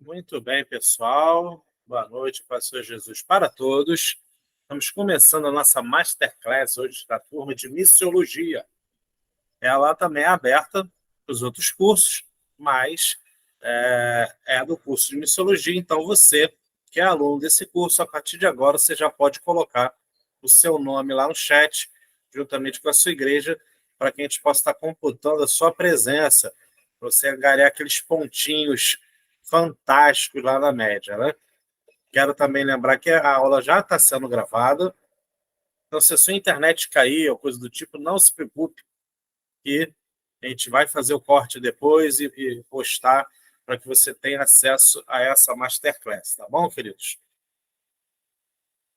Muito bem, pessoal. Boa noite, Pastor Jesus para todos. Estamos começando a nossa Masterclass hoje da turma de Missiologia. Ela também é aberta para os outros cursos, mas é do curso de Missiologia, então você que é aluno desse curso, a partir de agora você já pode colocar o seu nome lá no chat, juntamente com a sua igreja, para que a gente possa estar computando a sua presença, para você angariar aqueles pontinhos fantásticos lá na média, né? Quero também lembrar que a aula já está sendo gravada, então se a sua internet cair ou coisa do tipo, não se preocupe, que a gente vai fazer o corte depois e postar para que você tenha acesso a essa Masterclass, tá bom, queridos?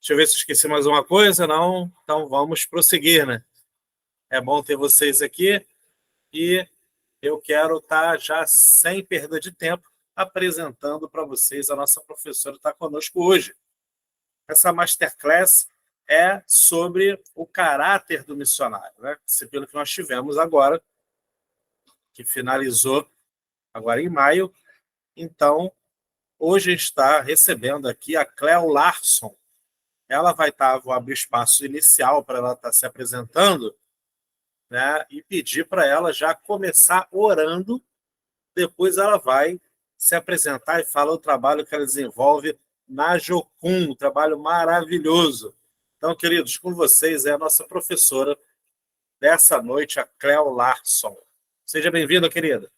Deixa eu ver se eu esqueci mais uma coisa, não? Então vamos prosseguir, né? É bom ter vocês aqui e eu quero estar já sem perda de tempo apresentando para vocês a nossa professora que está conosco hoje. Essa Masterclass é sobre o caráter do missionário, né? Pelo que nós tivemos agora, que finalizou agora em maio. Então, hoje está recebendo aqui a Cleo Larson. Ela vai estar, vou abrir espaço inicial para ela estar se apresentando, né? E pedir para ela já começar orando. Depois ela vai se apresentar e falar o trabalho que ela desenvolve na Jocum, um trabalho maravilhoso. Então, queridos, com vocês é a nossa professora dessa noite, a Cleo Larson. Seja bem-vinda, querida.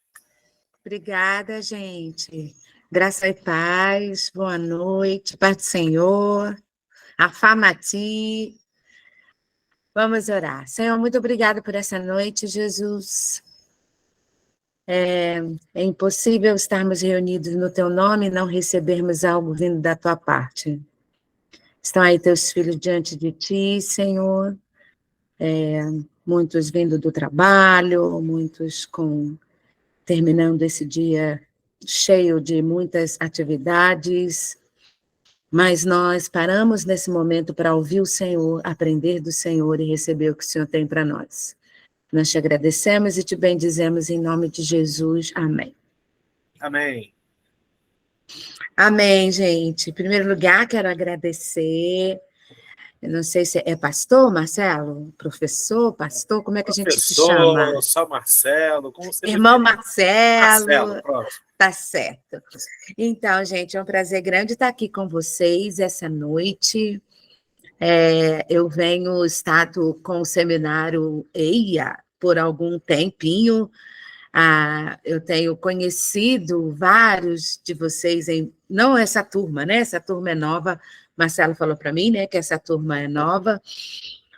Obrigada, gente. Graça e paz, boa noite, paz do Senhor, afamati. Vamos orar. Senhor, muito obrigada por essa noite, Jesus. É impossível estarmos reunidos no teu nome e não recebermos algo vindo da tua parte. Estão aí teus filhos diante de ti, Senhor, muitos vindo do trabalho, muitos terminando esse dia cheio de muitas atividades, mas nós paramos nesse momento para ouvir o Senhor, aprender do Senhor e receber o que o Senhor tem para nós. Nós te agradecemos e te bendizemos em nome de Jesus. Amém. Amém. Amém, gente. Em primeiro lugar, quero agradecer. Eu não sei se é pastor, Marcelo? Professor, pastor? Como é que a gente se chama? Professor, só Marcelo, como você Irmão preferir. Marcelo, pronto. Tá certo. Então, gente, é um prazer grande estar aqui com vocês essa noite. Eu venho estado com o seminário EIA por algum tempinho. Eu tenho conhecido vários de vocês, não essa turma, né? Essa turma é nova. Marcelo falou para mim, né, que essa turma é nova,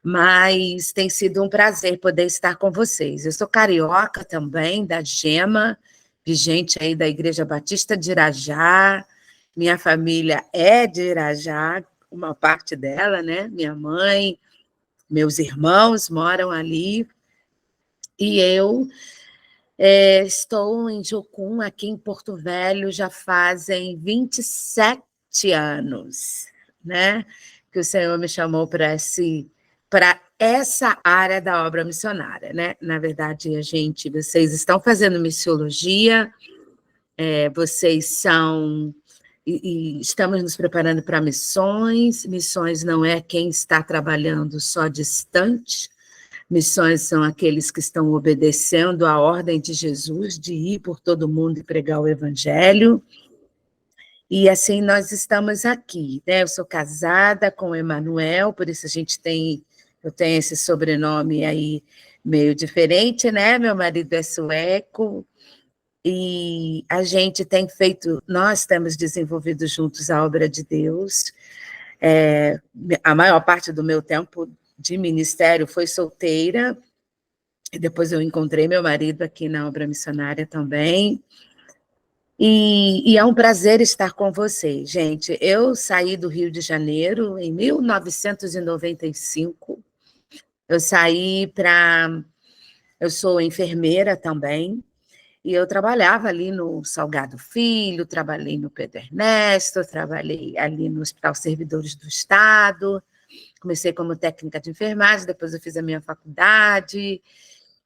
mas tem sido um prazer poder estar com vocês. Eu sou carioca também, da Gema, vigente aí da Igreja Batista de Irajá. Minha família é de Irajá, uma parte dela, né? Minha mãe, meus irmãos moram ali. E eu estou em Jocum, aqui em Porto Velho, já fazem 27 anos, né? Que o Senhor me chamou para essa área da obra missionária, né? Na verdade, vocês estão fazendo missiologia, vocês são... E estamos nos preparando para missões. Missões não é quem está trabalhando só distante. Missões são aqueles que estão obedecendo à ordem de Jesus de ir por todo mundo e pregar o evangelho. E assim nós estamos aqui, né? Eu sou casada com o Emanuel, por isso eu tenho esse sobrenome aí meio diferente, né? Meu marido é sueco. E a gente nós temos desenvolvido juntos a obra de Deus. A maior parte do meu tempo de ministério foi solteira, e depois eu encontrei meu marido aqui na obra missionária também. E é um prazer estar com vocês, gente. Eu saí do Rio de Janeiro em 1995. Eu sou enfermeira também, e eu trabalhava ali no Salgado Filho, trabalhei no Pedro Ernesto, trabalhei ali no Hospital Servidores do Estado, comecei como técnica de enfermagem, depois eu fiz a minha faculdade,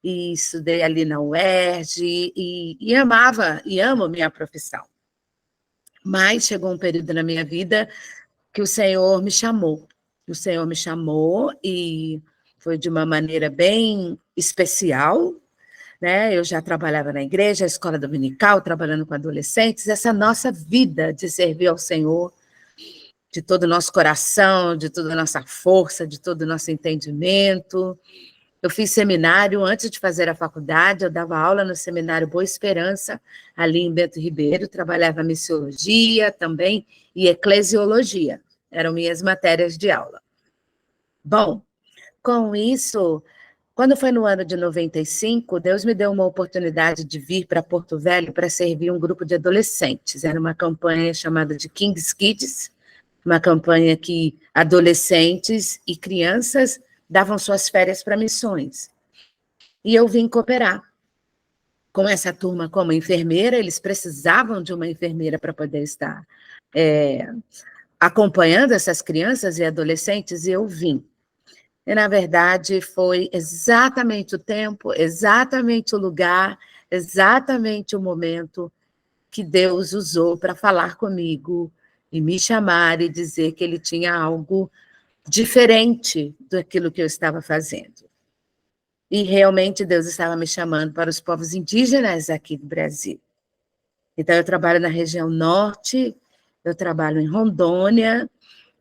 e estudei ali na UERJ, e amava, e amo minha profissão. Mas chegou um período na minha vida que o Senhor me chamou. O Senhor me chamou e foi de uma maneira bem especial, né? Eu já trabalhava na igreja, escola dominical, trabalhando com adolescentes. Essa nossa vida de servir ao Senhor, de todo o nosso coração, de toda a nossa força, de todo o nosso entendimento. Eu fiz seminário antes de fazer a faculdade, eu dava aula no seminário Boa Esperança, ali em Bento Ribeiro, trabalhava missiologia também e eclesiologia, eram minhas matérias de aula. Bom, com isso, quando foi no ano de 95, Deus me deu uma oportunidade de vir para Porto Velho para servir um grupo de adolescentes. Era uma campanha chamada de King's Kids, uma campanha que adolescentes e crianças davam suas férias para missões. E eu vim cooperar com essa turma como enfermeira, eles precisavam de uma enfermeira para poder estar acompanhando essas crianças e adolescentes, e eu vim. E, na verdade, foi exatamente o tempo, exatamente o lugar, exatamente o momento que Deus usou para falar comigo e me chamar e dizer que ele tinha algo diferente daquilo que eu estava fazendo. E realmente Deus estava me chamando para os povos indígenas aqui do Brasil. Então, eu trabalho na região norte, eu trabalho em Rondônia,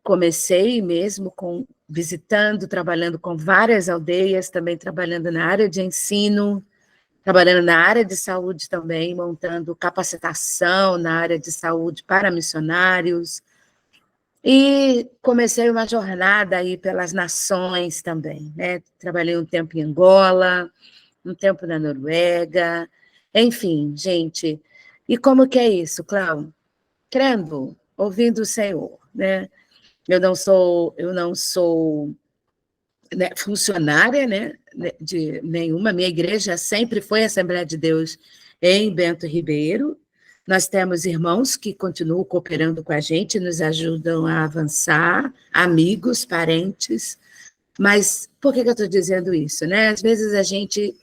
comecei mesmo visitando, trabalhando com várias aldeias, também trabalhando na área de ensino, trabalhando na área de saúde também, montando capacitação na área de saúde para missionários, e comecei uma jornada aí pelas nações também, né? Trabalhei um tempo em Angola, um tempo na Noruega, enfim, gente. E como que é isso, Cláudio? Crendo, ouvindo o Senhor, né? Eu não sou né, funcionária, né, de nenhuma. Minha igreja sempre foi a Assembleia de Deus em Bento Ribeiro. Nós temos irmãos que continuam cooperando com a gente, nos ajudam a avançar, amigos, parentes. Mas por que eu estou dizendo isso, né? Às vezes a gente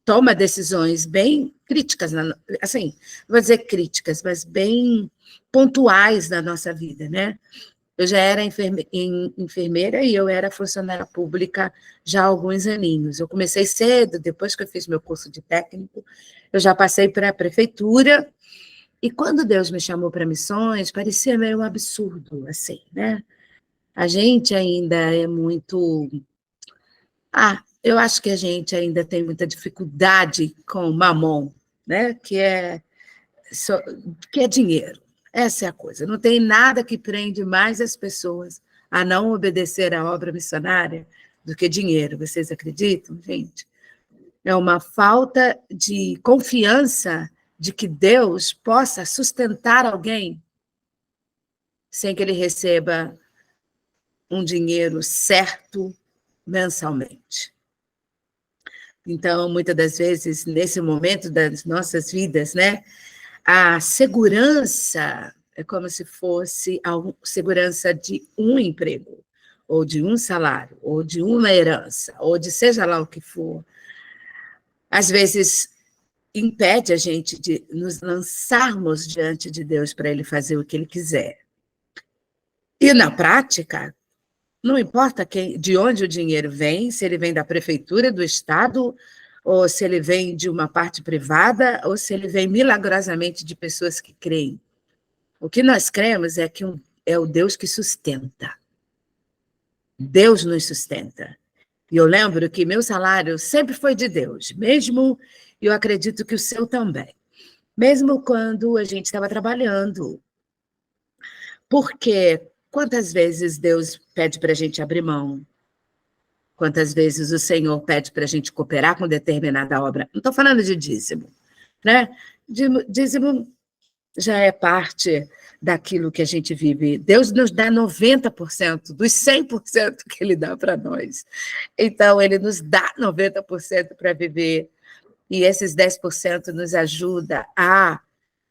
toma decisões bem críticas, assim, não vou dizer críticas, mas bem pontuais na nossa vida, né? Eu já era enfermeira e eu era funcionária pública já há alguns aninhos. Eu comecei cedo, depois que eu fiz meu curso de técnico, eu já passei para a prefeitura, e quando Deus me chamou para missões, parecia meio um absurdo, assim, né? A gente ainda é muito... eu acho que a gente ainda tem muita dificuldade com mamon, né? Que é dinheiro. Essa é a coisa. Não tem nada que prende mais as pessoas a não obedecer à obra missionária do que dinheiro. Vocês acreditam, gente? É uma falta de confiança de que Deus possa sustentar alguém sem que ele receba um dinheiro certo mensalmente. Então, muitas das vezes, nesse momento das nossas vidas, né, a segurança é como se fosse a segurança de um emprego, ou de um salário, ou de uma herança, ou de seja lá o que for. Às vezes, impede a gente de nos lançarmos diante de Deus para Ele fazer o que Ele quiser. E, na prática, não importa de onde o dinheiro vem, se ele vem da prefeitura, do Estado, ou se ele vem de uma parte privada, ou se ele vem milagrosamente de pessoas que creem. O que nós cremos é que é o Deus que sustenta. Deus nos sustenta. E eu lembro que meu salário sempre foi de Deus, mesmo, eu acredito que o seu também. Mesmo quando a gente estava trabalhando. Porque quantas vezes Deus pede para a gente abrir mão? Quantas vezes o Senhor pede para a gente cooperar com determinada obra? Não estou falando de dízimo, né? Dízimo já é parte daquilo que a gente vive. Deus nos dá 90% dos 100% que Ele dá para nós. Então, Ele nos dá 90% para viver, e esses 10% nos ajuda a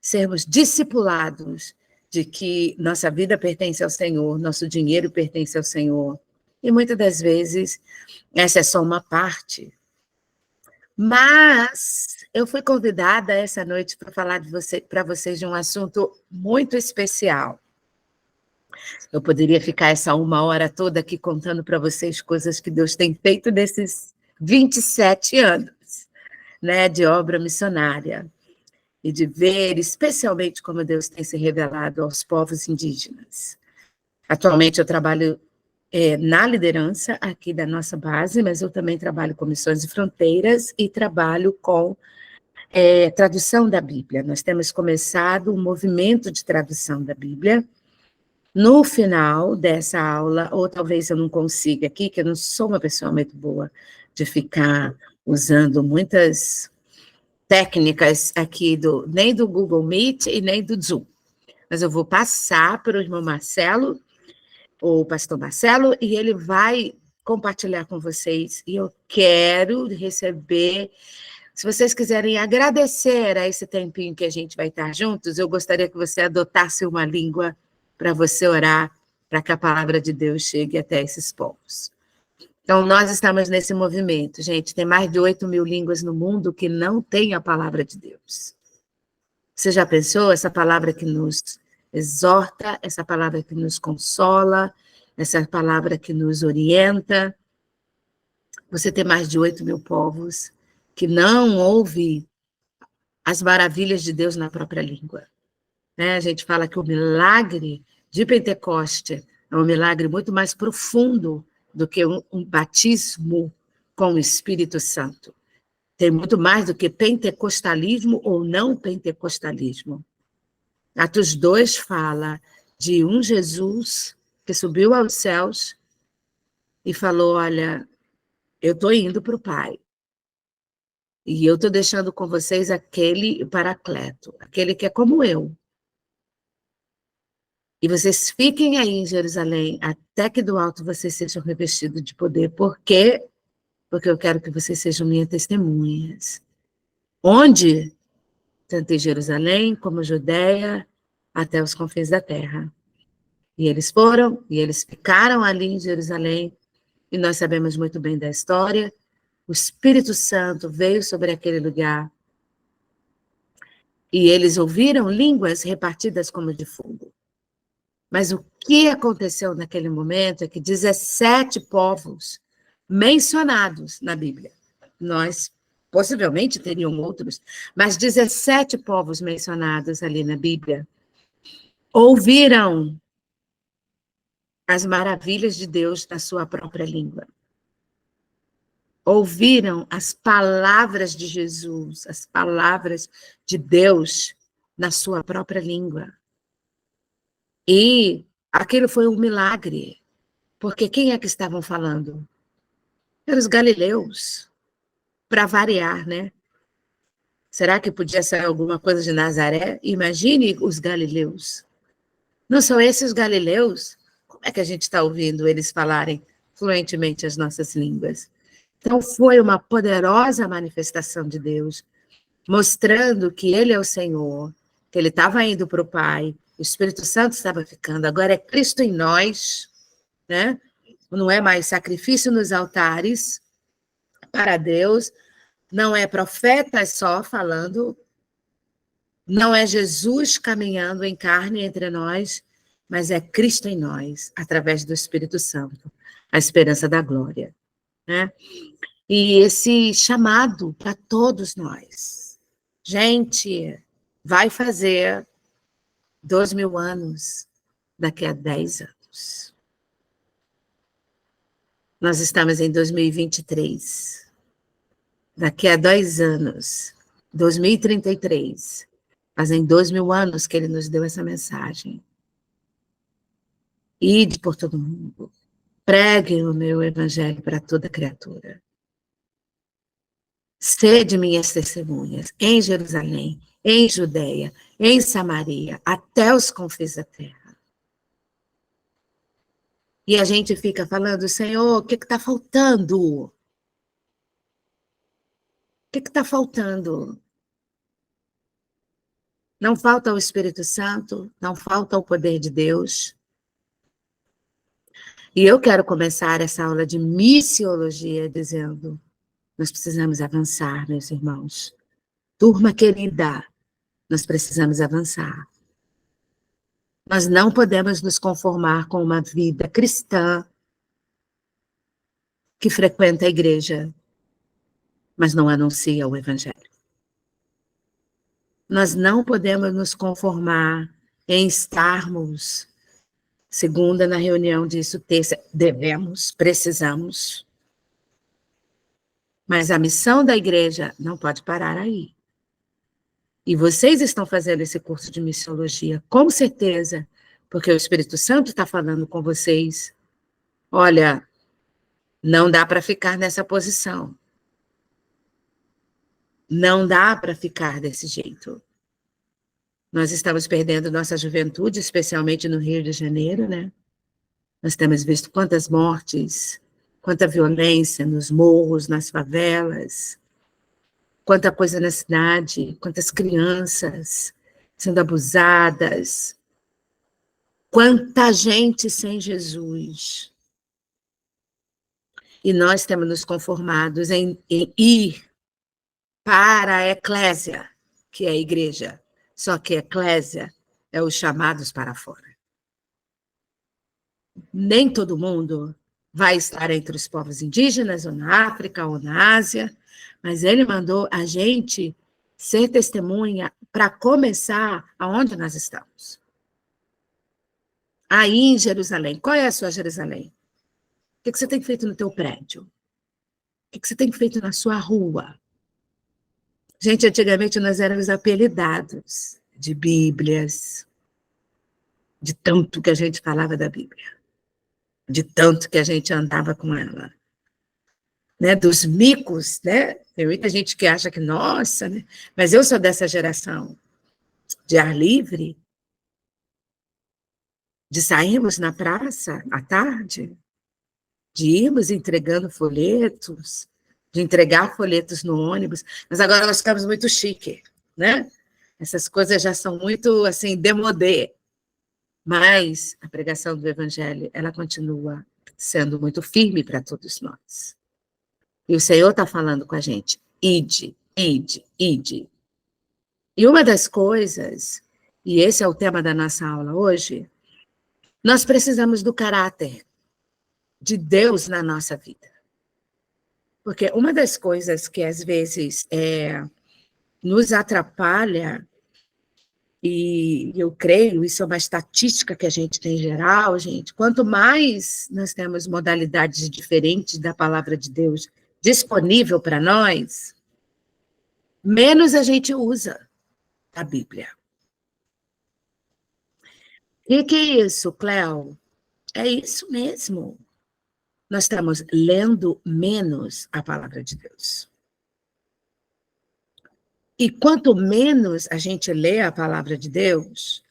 sermos discipulados de que nossa vida pertence ao Senhor, nosso dinheiro pertence ao Senhor. E muitas das vezes, essa é só uma parte. Mas eu fui convidada essa noite para falar para vocês de um assunto muito especial. Eu poderia ficar essa 1 hora toda aqui contando para vocês coisas que Deus tem feito nesses 27 anos, né, de obra missionária, e de ver especialmente como Deus tem se revelado aos povos indígenas. Atualmente eu trabalho na liderança aqui da nossa base, mas eu também trabalho com Missões e Fronteiras e trabalho com tradução da Bíblia. Nós temos começado um movimento de tradução da Bíblia. No final dessa aula, ou talvez eu não consiga aqui, que eu não sou uma pessoa muito boa de ficar usando muitas técnicas aqui, nem do Google Meet e nem do Zoom. Mas eu vou passar para o irmão Marcelo, o pastor Marcelo, e ele vai compartilhar com vocês. E eu quero receber, se vocês quiserem agradecer a esse tempinho que a gente vai estar juntos, eu gostaria que você adotasse uma língua para você orar, para que a palavra de Deus chegue até esses povos. Então, nós estamos nesse movimento, gente. Tem mais de 8.000 línguas no mundo que não têm a palavra de Deus. Você já pensou? Essa palavra que nos exorta, essa palavra que nos consola, essa palavra que nos orienta. Você tem mais de 8.000 povos que não ouvem as maravilhas de Deus na própria língua. A gente fala que o milagre de Pentecoste é um milagre muito mais profundo do que um batismo com o Espírito Santo. Tem muito mais do que pentecostalismo ou não pentecostalismo. Atos 2 fala de um Jesus que subiu aos céus e falou, olha, eu estou indo para o Pai. E eu estou deixando com vocês aquele Paracleto, aquele que é como eu. E vocês fiquem aí em Jerusalém, até que do alto vocês sejam revestidos de poder. Por quê? Porque eu quero que vocês sejam minhas testemunhas. Onde? Tanto em Jerusalém como Judeia, até os confins da terra. E eles foram, e eles ficaram ali em Jerusalém, e nós sabemos muito bem da história. O Espírito Santo veio sobre aquele lugar, e eles ouviram línguas repartidas como de fogo. Mas o que aconteceu naquele momento é que 17 povos mencionados na Bíblia, nós possivelmente teriam outros, mas 17 povos mencionados ali na Bíblia, ouviram as maravilhas de Deus na sua própria língua. Ouviram as palavras de Jesus, as palavras de Deus na sua própria língua. E aquilo foi um milagre, porque quem é que estavam falando? Eram os galileus, para variar, né? Será que podia ser alguma coisa de Nazaré? Imagine os galileus. Não são esses os galileus? Como é que a gente está ouvindo eles falarem fluentemente as nossas línguas? Então, foi uma poderosa manifestação de Deus, mostrando que Ele é o Senhor, que Ele estava indo para o Pai, o Espírito Santo estava ficando, agora é Cristo em nós, né? Não é mais sacrifício nos altares para Deus, não é profeta só falando, não é Jesus caminhando em carne entre nós, mas é Cristo em nós, através do Espírito Santo, a esperança da glória, né? E esse chamado para todos nós. Gente, vai fazer 2.000 anos daqui a 10 anos. Nós estamos em 2023. Daqui a 2 anos, 2033, fazem 2.000 anos que ele nos deu essa mensagem. Ide por todo mundo. Pregue o meu evangelho para toda criatura. Sede minhas testemunhas em Jerusalém, em Judeia, em Samaria, até os confins da terra. E a gente fica falando, Senhor, o que está faltando? O que está faltando? Não falta o Espírito Santo, não falta o poder de Deus. E eu quero começar essa aula de missiologia dizendo, nós precisamos avançar, meus irmãos. Turma querida, nós precisamos avançar. Nós não podemos nos conformar com uma vida cristã que frequenta a igreja, mas não anuncia o evangelho. Nós não podemos nos conformar em estarmos segunda na reunião disso, terça, devemos, precisamos. Mas a missão da igreja não pode parar aí. E vocês estão fazendo esse curso de missiologia, com certeza, porque o Espírito Santo está falando com vocês. Olha, não dá para ficar nessa posição. Não dá para ficar desse jeito. Nós estamos perdendo nossa juventude, especialmente no Rio de Janeiro, né? Nós temos visto quantas mortes, quanta violência nos morros, nas favelas, quanta coisa na cidade, quantas crianças sendo abusadas, quanta gente sem Jesus. E nós temos nos conformados em ir para a eclésia, que é a igreja. Só que a eclésia é os chamados para fora. Nem todo mundo vai estar entre os povos indígenas, ou na África, ou na Ásia, mas ele mandou a gente ser testemunha para começar aonde nós estamos. Aí em Jerusalém. Qual é a sua Jerusalém? O que você tem feito no teu prédio? O que você tem feito na sua rua? Gente, antigamente nós éramos apelidados de Bíblias, de tanto que a gente falava da Bíblia, de tanto que a gente andava com ela. Né, dos micos, né? Tem muita gente que acha que, nossa, né? Mas eu sou dessa geração de ar livre, de sairmos na praça à tarde, de irmos entregando folhetos, de entregar folhetos no ônibus, mas agora nós ficamos muito chique, né? Essas coisas já são muito, assim, demodé. Mas a pregação do Evangelho, ela continua sendo muito firme para todos nós. E o Senhor está falando com a gente, ide, ide, ide. E uma das coisas, e esse é o tema da nossa aula hoje, nós precisamos do caráter de Deus na nossa vida. Porque uma das coisas que às vezes nos atrapalha, e eu creio, isso é uma estatística que a gente tem em geral, gente, quanto mais nós temos modalidades diferentes da palavra de Deus disponível para nós, menos a gente usa a Bíblia. E que é isso, Cléo? É isso mesmo. Nós estamos lendo menos a palavra de Deus. E quanto menos a gente lê a palavra de Deus,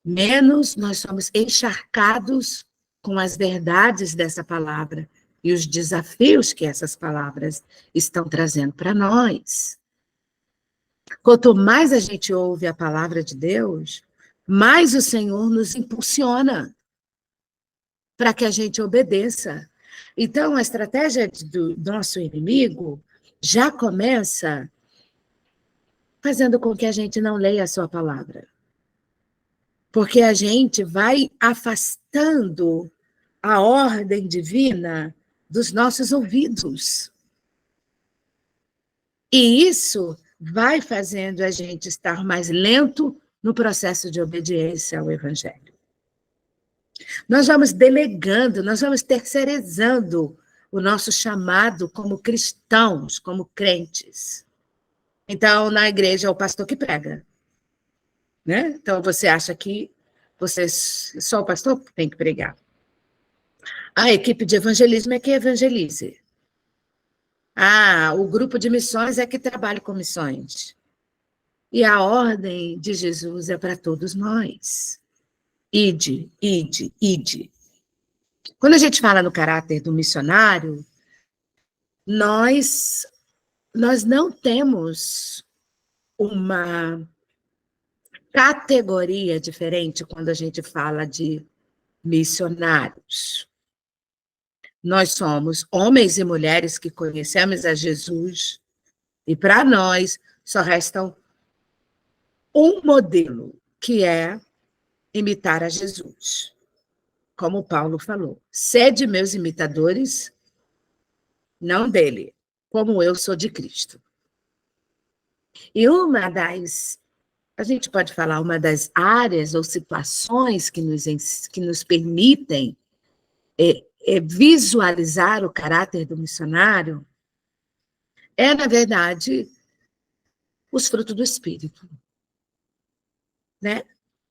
menos nós somos encharcados com as verdades dessa palavra e os desafios que essas palavras estão trazendo para nós. Quanto mais a gente ouve a palavra de Deus, mais o Senhor nos impulsiona para que a gente obedeça. Então, a estratégia do nosso inimigo já começa fazendo com que a gente não leia a sua palavra. Porque a gente vai afastando a ordem divina dos nossos ouvidos. E isso vai fazendo a gente estar mais lento no processo de obediência ao Evangelho. Nós vamos delegando, nós vamos terceirizando o nosso chamado como cristãos, como crentes. Então, na igreja, é o pastor que prega. Né? Então, você acha que só o pastor tem que pregar. A equipe de evangelismo é que evangelize. O grupo de missões é que trabalha com missões. E a ordem de Jesus é para todos nós. Ide, ide, ide. Quando a gente fala no caráter do missionário, nós não temos uma categoria diferente quando a gente fala de missionários. Nós somos homens e mulheres que conhecemos a Jesus E para nós só resta um modelo, que é imitar a Jesus. Como Paulo falou, sede meus imitadores, não dele, como eu sou de Cristo. E a gente pode falar, uma das áreas ou situações que nos permitem visualizar o caráter do missionário na verdade, os frutos do Espírito. Né?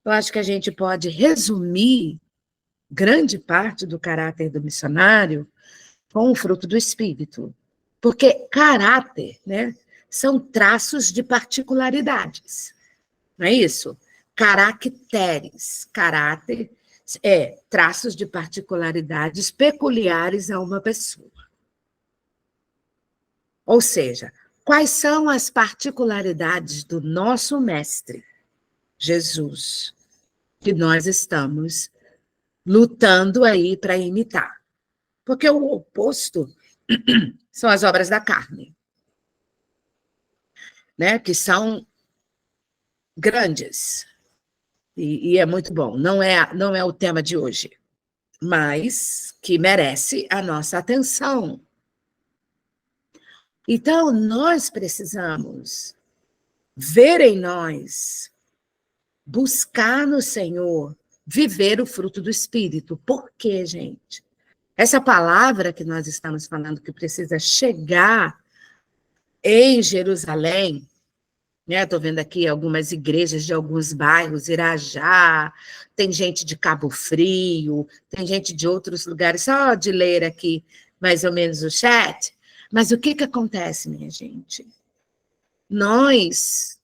Eu acho que a gente pode resumir grande parte do caráter do missionário com o fruto do Espírito. Porque caráter, né, são traços de particularidades. Não é isso? Caracteres. Caráter é traços de particularidades peculiares a uma pessoa. Ou seja, quais são as particularidades do nosso mestre, Jesus, que nós estamos lutando aí para imitar? Porque o oposto são as obras da carne, né? Que são grandes. E é muito bom. Não é o tema de hoje, mas que merece a nossa atenção. Então, nós precisamos ver em nós, buscar no Senhor, viver o fruto do Espírito. Por quê, gente? Essa palavra que nós estamos falando, que precisa chegar em Jerusalém, né? Estou vendo aqui algumas igrejas de alguns bairros, Irajá, tem gente de Cabo Frio, tem gente de outros lugares, só de ler aqui mais ou menos o chat. Mas o que acontece, minha gente? Nós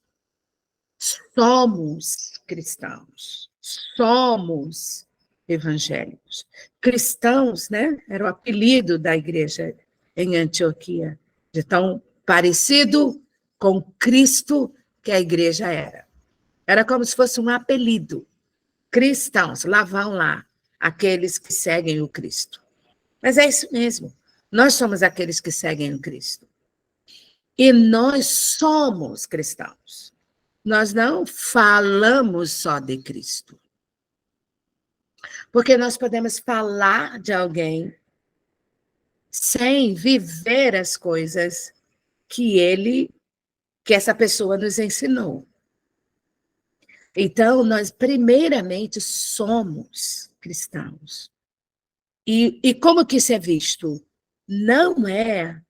somos cristãos, somos evangélicos. Cristãos, né? Era o apelido da igreja em Antioquia, de tão parecido com Cristo que a igreja era. Era como se fosse um apelido. Cristãos, lá vão lá, aqueles que seguem o Cristo. Mas é isso mesmo. Nós somos aqueles que seguem o Cristo. E nós somos cristãos. Nós não falamos só de Cristo. Porque nós podemos falar de alguém sem viver as coisas que essa pessoa nos ensinou. Então, nós primeiramente somos cristãos. E como que isso é visto? Não é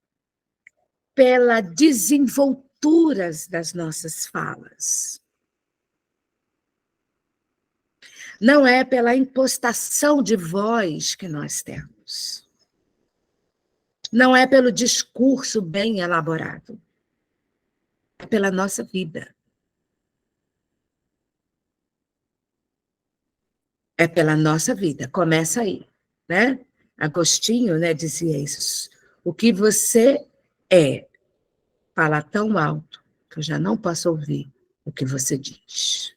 pela desenvoltura das nossas falas. Não é pela impostação de voz que nós temos. Não é pelo discurso bem elaborado. É pela nossa vida. É pela nossa vida. Começa aí, né? Agostinho, né, dizia isso. O que você é, fala tão alto que eu já não posso ouvir o que você diz.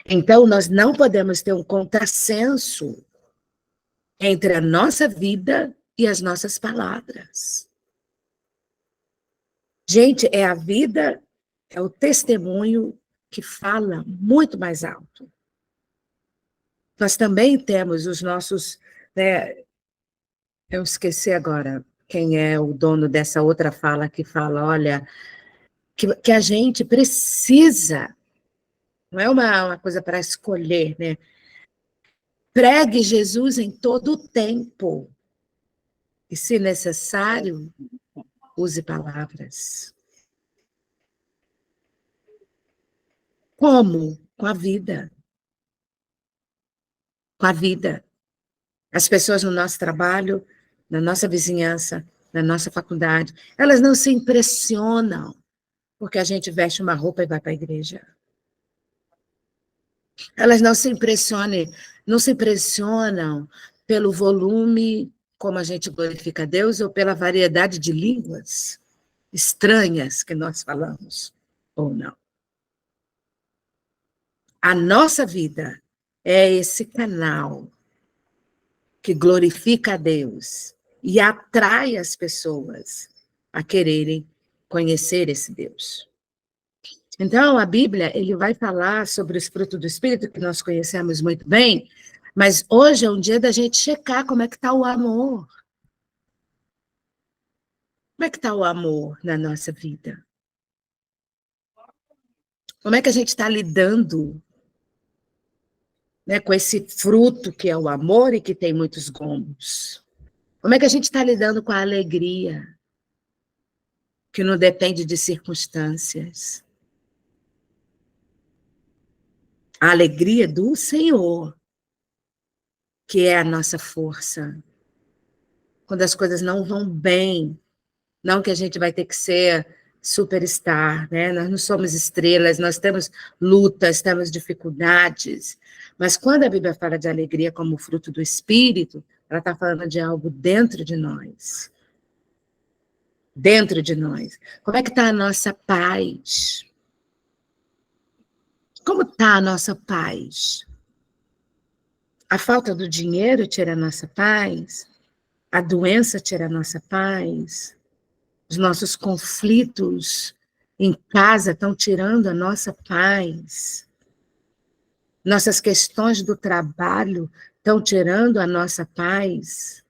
Então, nós não podemos ter um contrassenso entre a nossa vida e as nossas palavras. Gente, é a vida, é o testemunho que fala muito mais alto. Nós também temos os nossos, né, eu esqueci agora quem é o dono dessa outra fala que fala, olha, que a gente precisa, não é uma coisa para escolher, né? Pregue Jesus em todo o tempo. E, se necessário, use palavras. Como? Com a vida. Com a vida. As pessoas no nosso trabalho, na nossa vizinhança, na nossa faculdade, elas não se impressionam porque a gente veste uma roupa e vai para a igreja. Elas não se impressionam pelo volume como a gente glorifica a Deus ou pela variedade de línguas estranhas que nós falamos, ou não. A nossa vida é esse canal que glorifica a Deus e atrai as pessoas a quererem conhecer esse Deus. Então, a Bíblia, ele vai falar sobre os frutos do Espírito, que nós conhecemos muito bem, mas hoje é um dia da gente checar como é que está o amor. Como é que está o amor na nossa vida? Como é que a gente está lidando, né, com esse fruto que é o amor e que tem muitos gomos? Como é que a gente está lidando com a alegria, que não depende de circunstâncias? A alegria do Senhor, que é a nossa força. Quando as coisas não vão bem, não que a gente vai ter que ser superstar, né? Nós não somos estrelas, nós temos lutas, temos dificuldades, mas quando a Bíblia fala de alegria como fruto do Espírito, ela está falando de algo dentro de nós. Dentro de nós. Como é que está a nossa paz? Como está a nossa paz? A falta do dinheiro tira a nossa paz? A doença tira a nossa paz? Os nossos conflitos em casa estão tirando a nossa paz? Nossas questões do trabalho estão tirando a nossa paz?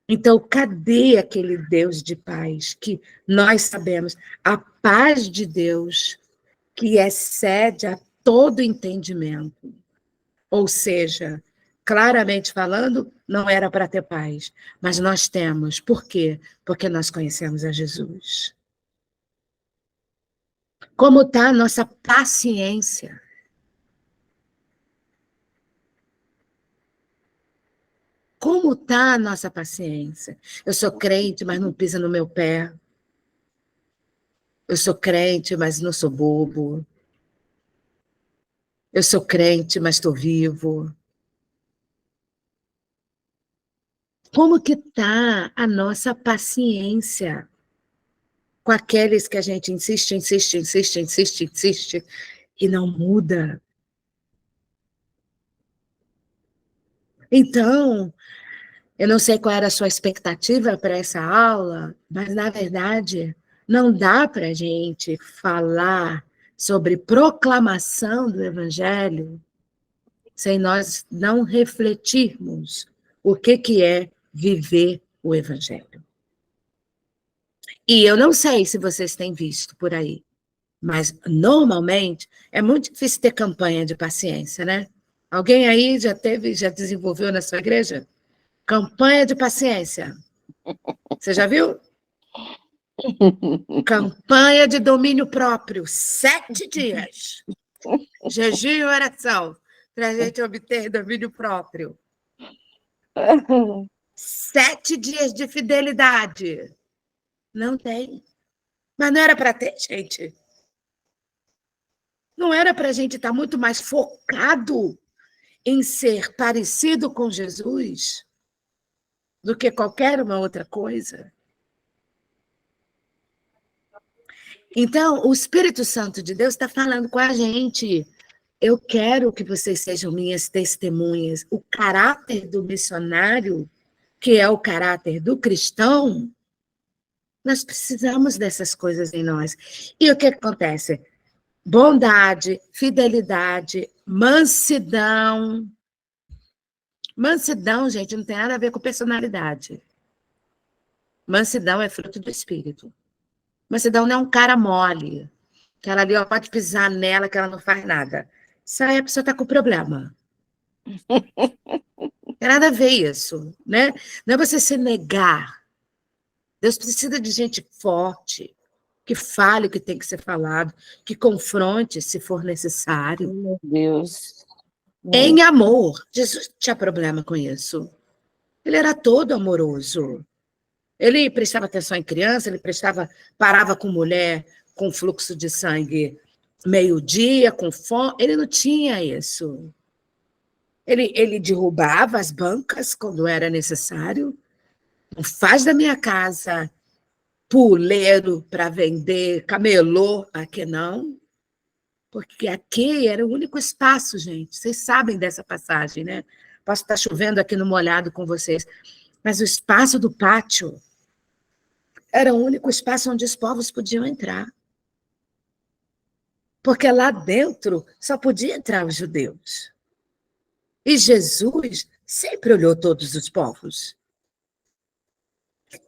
Então, cadê aquele Deus de paz que nós sabemos? A paz de Deus que excede a todo entendimento. Ou seja, claramente falando, não era para ter paz, mas nós temos. Por quê? Porque nós conhecemos a Jesus. Como está a nossa paciência? Como está a nossa paciência? Eu sou crente, mas não pisa no meu pé. Eu sou crente, mas não sou bobo. Eu sou crente, mas estou vivo. Como que está a nossa paciência com aqueles que a gente insiste e não muda? Então, eu não sei qual era a sua expectativa para essa aula, mas, na verdade, não dá para a gente falar sobre proclamação do Evangelho sem nós não refletirmos o que é viver o Evangelho. E eu não sei se vocês têm visto por aí, mas, normalmente, é muito difícil ter campanha de paciência, né? Alguém aí já desenvolveu na sua igreja? Campanha de paciência. Você já viu? Campanha de domínio próprio. 7 dias. Jejum e oração para a gente obter domínio próprio. 7 dias de fidelidade. Não tem. Mas não era para ter, gente. Não era para a gente estar muito mais focado em ser parecido com Jesus do que qualquer uma outra coisa? Então, o Espírito Santo de Deus está falando com a gente. Eu quero que vocês sejam minhas testemunhas. O caráter do missionário, que é o caráter do cristão, nós precisamos dessas coisas em nós. E o que acontece? Bondade, fidelidade, mansidão. Mansidão, gente, não tem nada a ver com personalidade. Mansidão é fruto do Espírito. Mansidão não é um cara mole. Aquela ali, ó, pode pisar nela que ela não faz nada. Isso aí a pessoa está com problema. Não tem nada a ver isso, né? Não é você se negar. Deus precisa de gente forte, que fale o que tem que ser falado, que confronte se for necessário. Meu Deus. Em amor. Jesus tinha problema com isso. Ele era todo amoroso. Ele prestava atenção em criança, parava com mulher com fluxo de sangue meio-dia, com fome. Ele não tinha isso. Ele derrubava as bancas quando era necessário. Não faz da minha casa puleiro para vender camelô, aqui não. Porque aqui era o único espaço, gente. Vocês sabem dessa passagem, né? posso estar chovendo aqui no molhado com vocês, mas o espaço do pátio era o único espaço onde os povos podiam entrar. Porque lá dentro só podia entrar os judeus. E Jesus sempre olhou todos os povos.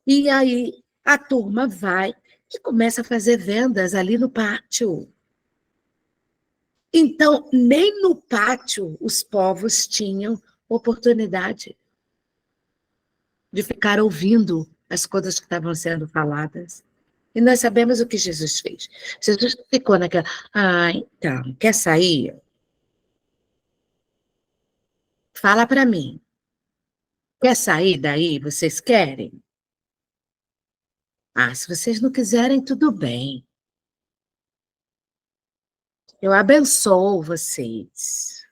E aí a turma vai e começa a fazer vendas ali no pátio. Então, nem no pátio os povos tinham oportunidade de ficar ouvindo as coisas que estavam sendo faladas. E nós sabemos o que Jesus fez. Jesus ficou naquela, então, quer sair? Fala para mim. Quer sair daí? Vocês querem? Se vocês não quiserem, tudo bem. Eu abençoo vocês.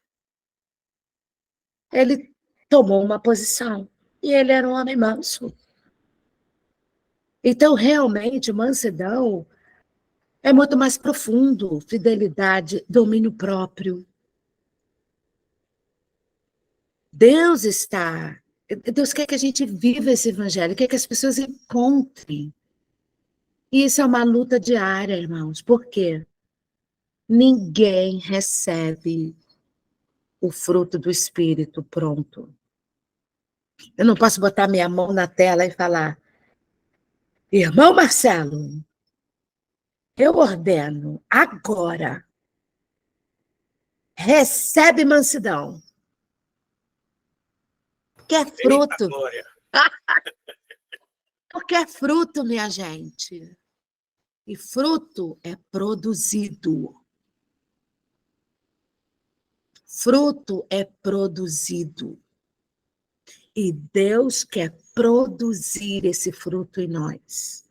Ele tomou uma posição. E ele era um homem manso. Então, realmente, mansidão é muito mais profundo. Fidelidade, domínio próprio. Deus quer que a gente viva esse evangelho, quer que as pessoas encontrem. E isso é uma luta diária, irmãos. Por quê? Ninguém recebe o fruto do Espírito pronto. Eu não posso botar minha mão na tela e falar, irmão Marcelo, eu ordeno agora, recebe mansidão. Porque é fruto. Eita, glória. Porque é fruto, minha gente. E fruto é produzido. Fruto é produzido. E Deus quer produzir esse fruto em nós.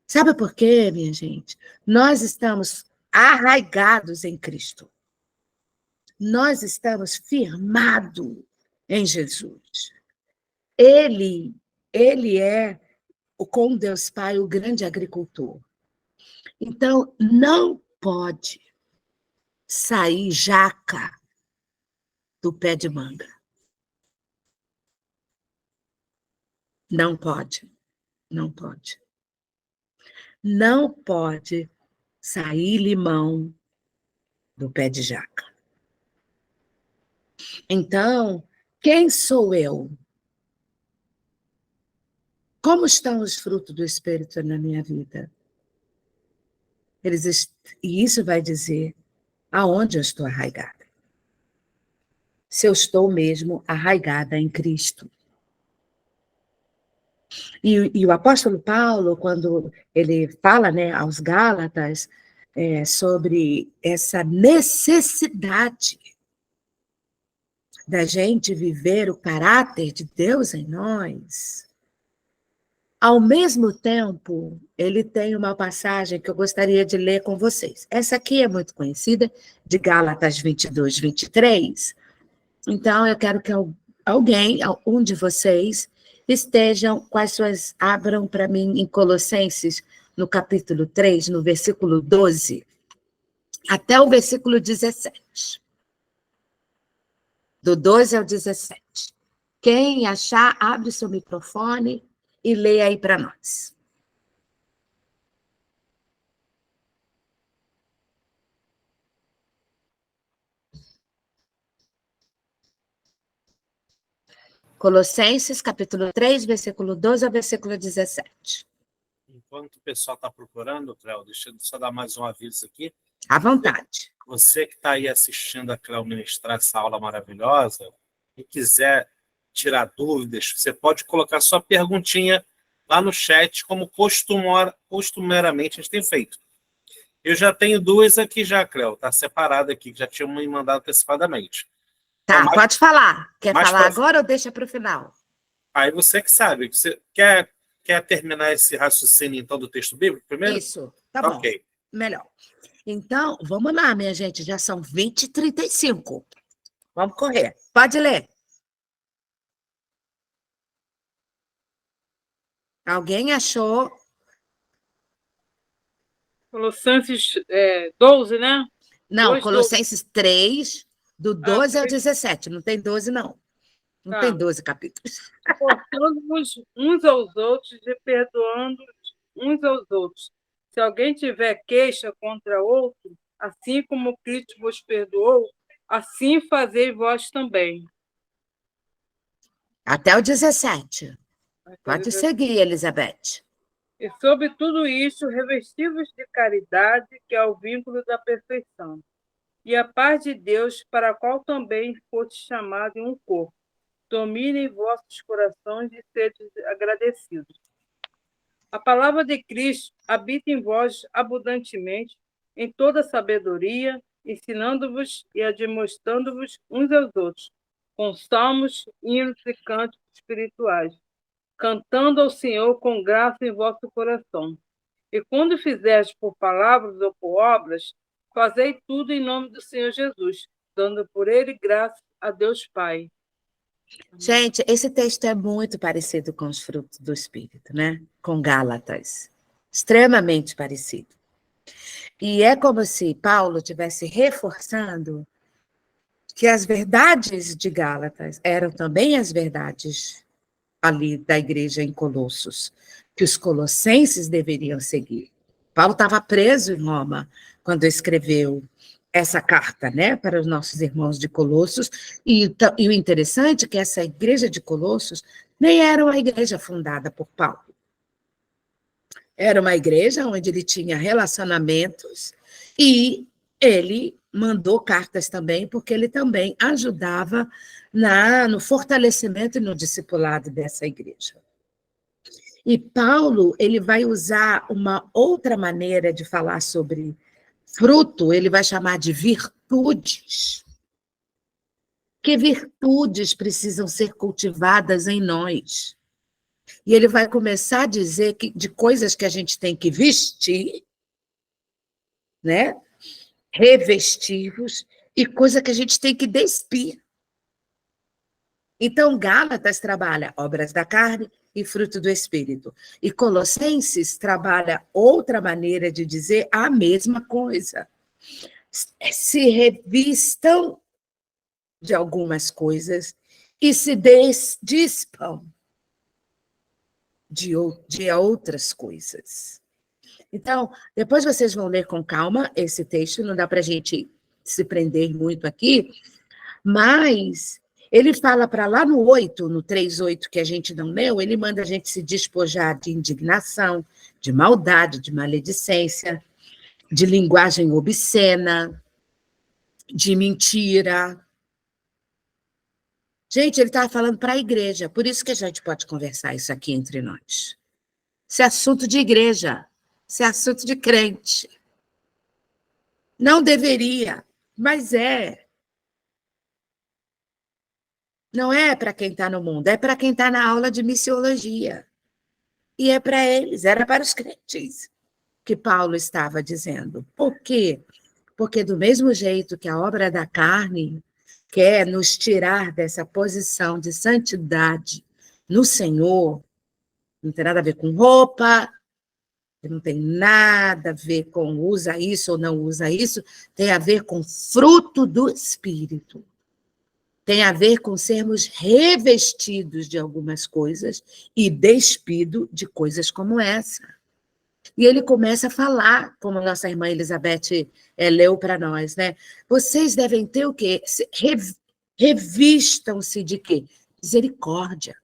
Sabe por quê, minha gente? Nós estamos arraigados em Cristo. Nós estamos firmados em Jesus. Ele é, com Deus Pai, o grande agricultor. Então, não pode sair jaca do pé de manga. Não pode. Não pode. Não pode sair limão do pé de jaca. Então, quem sou eu? Como estão os frutos do Espírito na minha vida? E isso vai dizer aonde eu estou arraigada. Se eu estou mesmo arraigada em Cristo. E o apóstolo Paulo, quando ele fala, né, aos Gálatas sobre essa necessidade da gente viver o caráter de Deus em nós, ao mesmo tempo, ele tem uma passagem que eu gostaria de ler com vocês. Essa aqui é muito conhecida, de Gálatas 22, 23. Então, eu quero que alguém, um de vocês, abram para mim em Colossenses, no capítulo 3, no versículo 12, até o versículo 17. Do 12 ao 17. Quem achar, abre o seu microfone e lê aí para nós. Colossenses, capítulo 3, versículo 12 ao versículo 17. Enquanto o pessoal está procurando, Cléo, deixa eu só dar mais um aviso aqui. À vontade. Você que está aí assistindo a Cléo ministrar essa aula maravilhosa e quiser tirar dúvidas, você pode colocar sua perguntinha lá no chat, como costumeiramente a gente tem feito. Eu já tenho duas aqui já, Cléo, está separada aqui, que já tinham me mandado antecipadamente. Tá, então, pode falar. Quer falar agora ou deixa para o final? Aí você que sabe. Você quer terminar esse raciocínio, então, do texto bíblico primeiro? Isso, tá bom. Ok. Melhor. Então, vamos lá, minha gente. Já são 20h35. Vamos correr. Pode ler. Alguém achou? Colossenses 12, né? Não, Colossenses 3, Do 12 ao 17, não tem 12, não. Não tem 12 capítulos. Suportando-vos uns aos outros e perdoando uns aos outros. Se alguém tiver queixa contra outro, assim como Cristo vos perdoou, assim fazei vós também. Até o 17. Pode seguir, Elizabeth. E sobre tudo isso, revesti-vos de caridade, que é o vínculo da perfeição. E a paz de Deus, para a qual também foste chamado em um corpo, domine em vossos corações e sede agradecidos. A palavra de Cristo habita em vós abundantemente, em toda sabedoria, ensinando-vos e admoestando-vos uns aos outros, com salmos, hinos e cânticos espirituais, cantando ao Senhor com graça em vosso coração. E quando fizerdes por palavras ou por obras, fazei tudo em nome do Senhor Jesus, dando por ele graça a Deus Pai. Gente, esse texto é muito parecido com os frutos do Espírito, né? Com Gálatas. Extremamente parecido. E é como se Paulo estivesse reforçando que as verdades de Gálatas eram também as verdades ali da igreja em Colossos, que os colossenses deveriam seguir. Paulo estava preso em Roma quando escreveu essa carta, né, para os nossos irmãos de Colossos, e o interessante é que essa igreja de Colossos nem era uma igreja fundada por Paulo. Era uma igreja onde ele tinha relacionamentos e ele mandou cartas também, porque ele também ajudava no fortalecimento e no discipulado dessa igreja. E Paulo, ele vai usar uma outra maneira de falar sobre fruto, ele vai chamar de virtudes. Que virtudes precisam ser cultivadas em nós. E ele vai começar a dizer que, de coisas que a gente tem que vestir, né? Revestir-vos, e coisa que a gente tem que despir. Então, Gálatas trabalha obras da carne e fruto do Espírito. E Colossenses trabalha outra maneira de dizer a mesma coisa. Se revistam de algumas coisas e se dispam de outras coisas. Então, depois vocês vão ler com calma esse texto, não dá para a gente se prender muito aqui, mas ele fala para lá no 8, no 3:8, que a gente não leu, ele manda a gente se despojar de indignação, de maldade, de maledicência, de linguagem obscena, de mentira. Gente, ele estava falando para a igreja, por isso que a gente pode conversar isso aqui entre nós. Isso é assunto de igreja, isso é assunto de crente. Não deveria, mas é. Não é para quem está no mundo, é para quem está na aula de missiologia. E é para eles, era para os crentes que Paulo estava dizendo. Por quê? Porque do mesmo jeito que a obra da carne quer nos tirar dessa posição de santidade no Senhor, não tem nada a ver com roupa, não tem nada a ver com usa isso ou não usa isso, tem a ver com fruto do Espírito. Tem a ver com sermos revestidos de algumas coisas e despido de coisas como essa. E ele começa a falar, como a nossa irmã Elizabeth leu para nós, né? Vocês devem ter o quê? Revistam-se de quê? Misericórdia.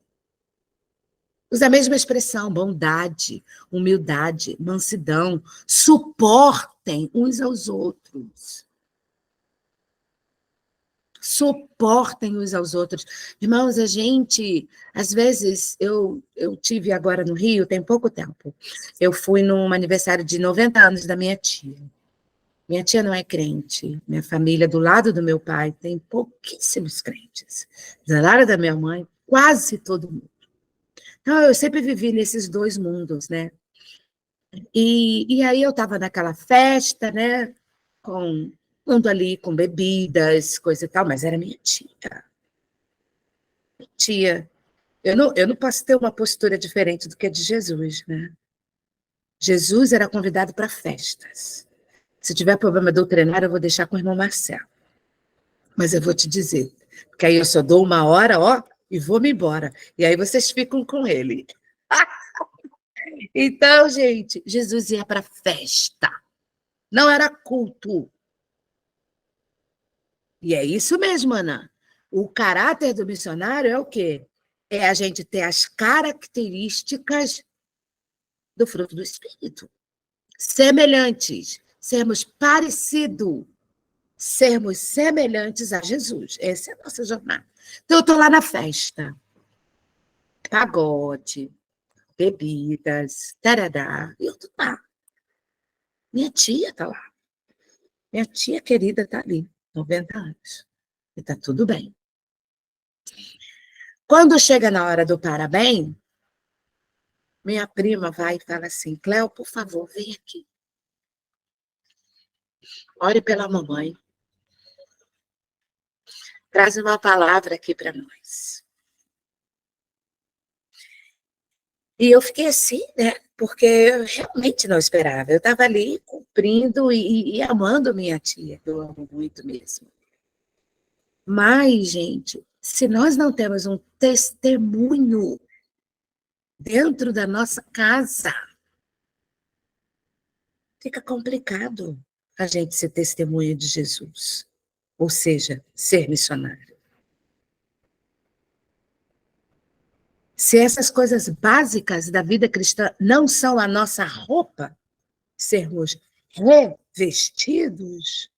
Usa a mesma expressão, bondade, humildade, mansidão. Suportem uns aos outros. Suportem uns aos outros. Irmãos, a gente, às vezes, eu tive agora no Rio, tem pouco tempo, eu fui num aniversário de 90 anos da minha tia. Minha tia não é crente, minha família do lado do meu pai tem pouquíssimos crentes. Do lado da minha mãe, quase todo mundo. Então, eu sempre vivi nesses dois mundos, né? E aí eu estava naquela festa, né, ando ali com bebidas, coisa e tal, mas era minha tia. Tia, eu não posso ter uma postura diferente do que a de Jesus, né? Jesus era convidado para festas. Se tiver problema doutrinário, eu vou deixar com o irmão Marcelo. Mas eu vou te dizer, porque aí eu só dou 1 hora, ó, e vou-me embora. E aí vocês ficam com ele. Então, gente, Jesus ia para festa. Não era culto. E é isso mesmo, Ana. O caráter do missionário é o quê? É a gente ter as características do fruto do Espírito. Semelhantes, sermos parecidos, sermos semelhantes a Jesus. Essa é a nossa jornada. Então, eu estou lá na festa. Pagode, bebidas, tarará. E eu estou lá. Minha tia está lá. Minha tia querida está ali, 90 anos. E está tudo bem. Quando chega na hora do parabéns, minha prima vai e fala assim, Cléo, por favor, vem aqui. Ore pela mamãe. Traz uma palavra aqui para nós. E eu fiquei assim, né? Porque eu realmente não esperava. Eu estava ali cumprindo e amando minha tia, que eu amo muito mesmo. Mas, gente, se nós não temos um testemunho dentro da nossa casa, fica complicado a gente ser testemunha de Jesus. Ou seja, ser missionário. Se essas coisas básicas da vida cristã não são a nossa roupa, sermos revestidos,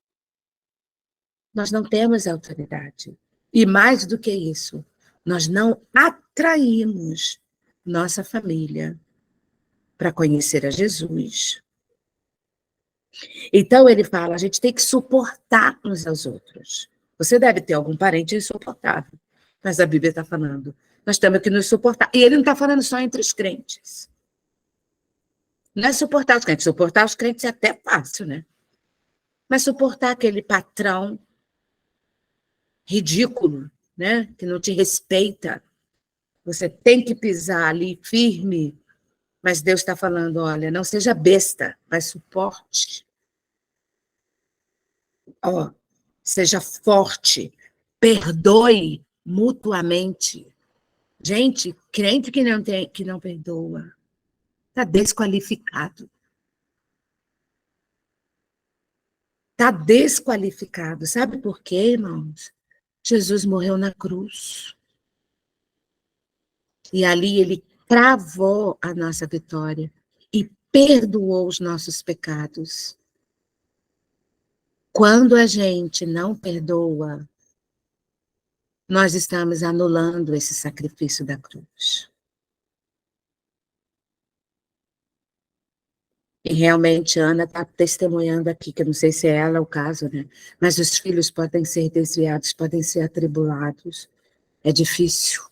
nós não temos autoridade. E mais do que isso, nós não atraímos nossa família para conhecer a Jesus. Então ele fala, a gente tem que suportar uns aos outros. Você deve ter algum parente insuportável, mas a Bíblia está falando, nós temos que nos suportar. E ele não está falando só entre os crentes. Não é suportar os crentes é até fácil, né? Mas suportar aquele patrão ridículo, né? Que não te respeita. Você tem que pisar ali firme. Mas Deus está falando, olha, não seja besta, mas suporte. Ó, seja forte, perdoe mutuamente. Gente, crente que não perdoa, está desqualificado. Está desqualificado. Sabe por quê, irmãos? Jesus morreu na cruz. E ali ele cravou a nossa vitória e perdoou os nossos pecados. Quando a gente não perdoa, nós estamos anulando esse sacrifício da cruz. E realmente Ana está testemunhando aqui, que eu não sei se é ela o caso, né? Mas os filhos podem ser desviados, podem ser atribulados. É difícil.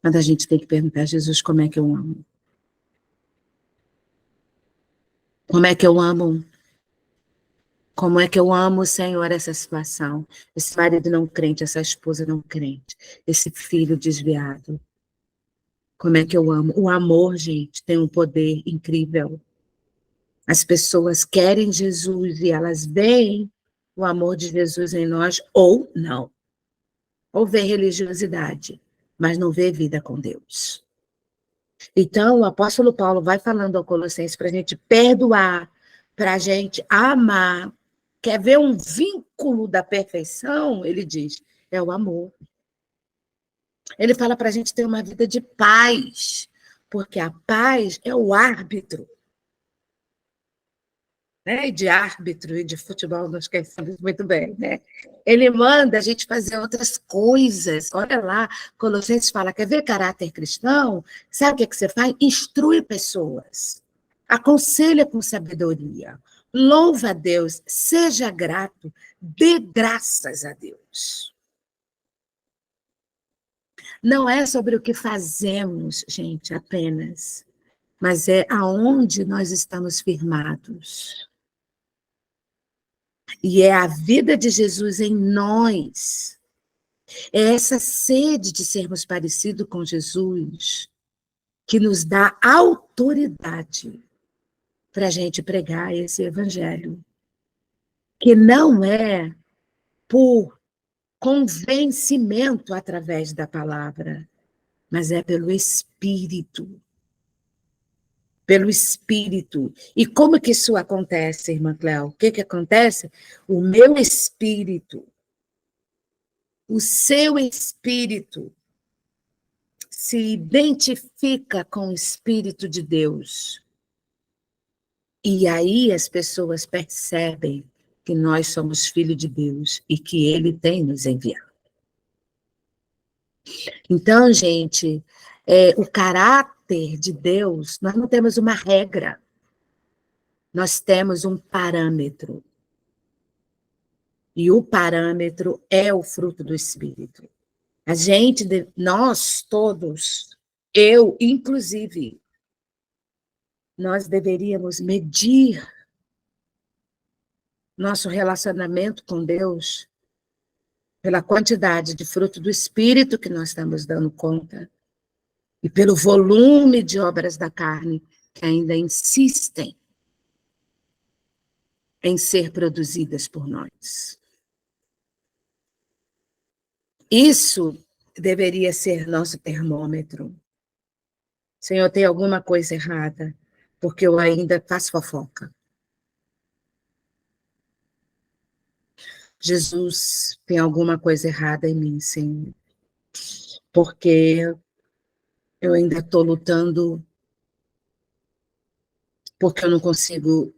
Quando a gente tem que perguntar a Jesus como é que eu amo. Como é que eu amo? Como é que eu amo, Senhor, essa situação? Esse marido não crente, essa esposa não crente, esse filho desviado. Como é que eu amo? O amor, gente, tem um poder incrível. As pessoas querem Jesus e elas veem o amor de Jesus em nós ou não. Ou vê religiosidade, mas não vê vida com Deus. Então, o apóstolo Paulo vai falando ao Colossenses para a gente perdoar, para a gente amar. Quer ver um vínculo da perfeição? Ele diz, é o amor. Ele fala para a gente ter uma vida de paz, porque a paz é o árbitro. Né? E de árbitro e de futebol nós conhecemos muito bem. Né? Ele manda a gente fazer outras coisas. Olha lá, Colossenses fala, quer ver caráter cristão? Sabe o que você faz? Instrui pessoas. Aconselha com sabedoria. Louva a Deus, seja grato, dê graças a Deus. Não é sobre o que fazemos, gente, apenas, mas é aonde nós estamos firmados. E é a vida de Jesus em nós. É essa sede de sermos parecidos com Jesus que nos dá autoridade para a gente pregar esse evangelho. Que não é por convencimento através da palavra, mas é pelo Espírito. Pelo Espírito. E como que isso acontece, irmã Cléo? O que acontece? O meu espírito, o seu espírito, se identifica com o Espírito de Deus. E aí as pessoas percebem que nós somos filhos de Deus e que Ele tem nos enviado. Então, gente, o caráter de Deus, nós não temos uma regra, nós temos um parâmetro. E o parâmetro é o fruto do Espírito. A gente, nós todos, eu inclusive, nós deveríamos medir nosso relacionamento com Deus pela quantidade de fruto do Espírito que nós estamos dando conta e pelo volume de obras da carne que ainda insistem em ser produzidas por nós. Isso deveria ser nosso termômetro. Senhor, tem alguma coisa errada, porque eu ainda faço fofoca. Jesus, tem alguma coisa errada em mim, Senhor, porque eu ainda estou lutando, porque eu não consigo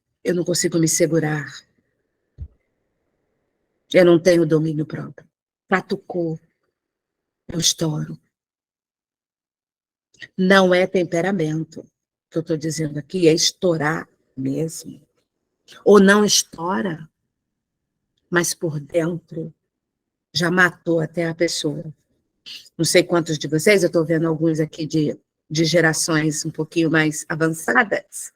me segurar. Eu não tenho domínio próprio. Patucou, eu estouro. Não é temperamento que eu estou dizendo aqui, é estourar mesmo. Ou não estoura, mas por dentro já matou até a pessoa. Não sei quantos de vocês, eu estou vendo alguns aqui de gerações um pouquinho mais avançadas,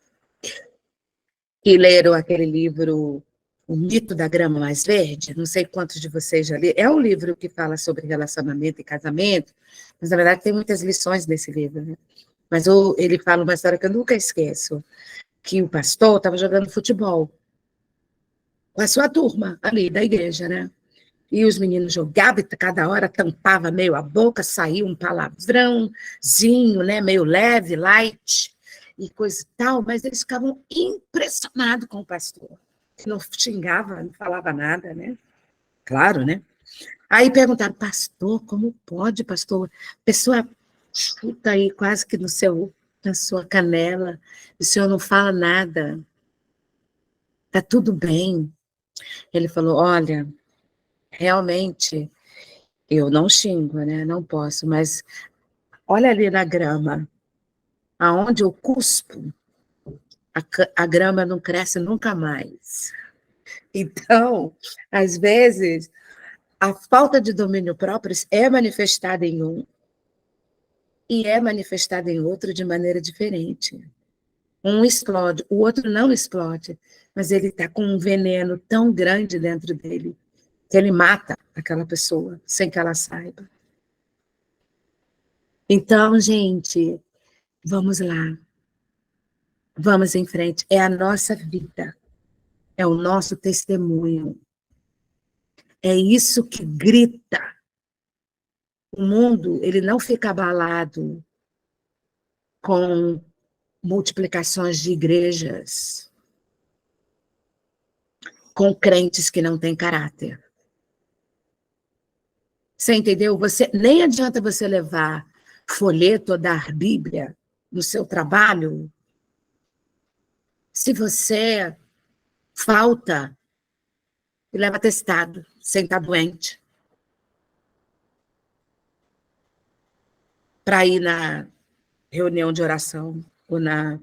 que leram aquele livro O Mito da Grama Mais Verde. Não sei quantos de vocês já leram. É um livro que fala sobre relacionamento e casamento, mas na verdade tem muitas lições nesse livro, né? Mas ele fala uma história que eu nunca esqueço, que o pastor estava jogando futebol com a sua turma ali da igreja, né? E os meninos jogavam, e cada hora tampava meio a boca, saía um palavrãozinho, né? Meio leve, light, e coisa e tal, mas eles ficavam impressionados com o pastor, que não xingava, não falava nada, né? Claro, né? Aí perguntaram, pastor, como pode, pastor? A pessoa chuta aí quase que na sua canela, o senhor não fala nada, tá tudo bem. Ele falou, olha, realmente, eu não xingo, né? Não posso, mas olha ali na grama, aonde eu cuspo, a grama não cresce nunca mais. Então, às vezes, a falta de domínio próprio é manifestada em um e é manifestada em outro de maneira diferente. Um explode, o outro não explode, mas ele está com um veneno tão grande dentro dele que ele mata aquela pessoa sem que ela saiba. Então, gente, vamos lá. Vamos em frente. É a nossa vida. É o nosso testemunho. É isso que grita. O mundo, ele não fica abalado com multiplicações de igrejas, com crentes que não têm caráter. Você entendeu? Nem adianta você levar folheto ou dar Bíblia no seu trabalho se você falta e leva atestado, sem estar doente, para ir na reunião de oração ou na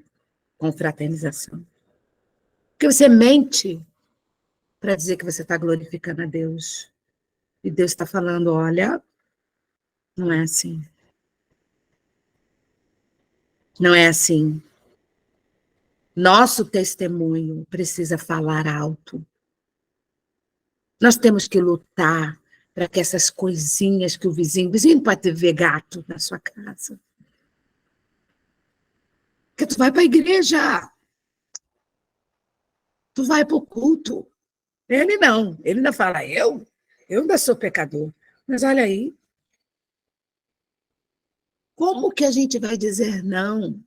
confraternização. Porque você mente para dizer que você está glorificando a Deus. E Deus está falando, olha, não é assim. Não é assim. Nosso testemunho precisa falar alto. Nós temos que lutar para que essas coisinhas que o vizinho pode ver gato na sua casa. Porque tu vai para a igreja. Tu vai para o culto. Ele não fala, eu Eu ainda sou pecador. Mas olha aí, como que a gente vai dizer não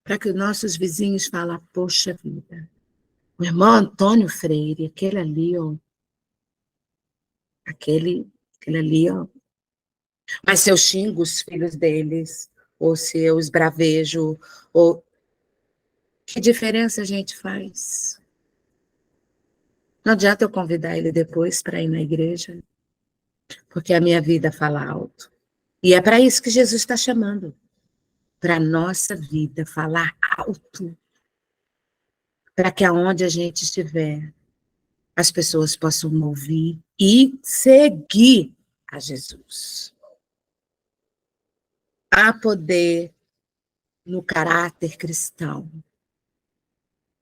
para que os nossos vizinhos falem, poxa vida, o irmão Antônio Freire, aquele ali, ó, aquele ali, ó. Mas se eu xingo os filhos deles, ou se eu esbravejo, ou que diferença a gente faz? Não adianta eu convidar ele depois para ir na igreja, porque a minha vida fala alto. E é para isso que Jesus está chamando, para a nossa vida falar alto, para que aonde a gente estiver, as pessoas possam ouvir e seguir a Jesus. Há poder no caráter cristão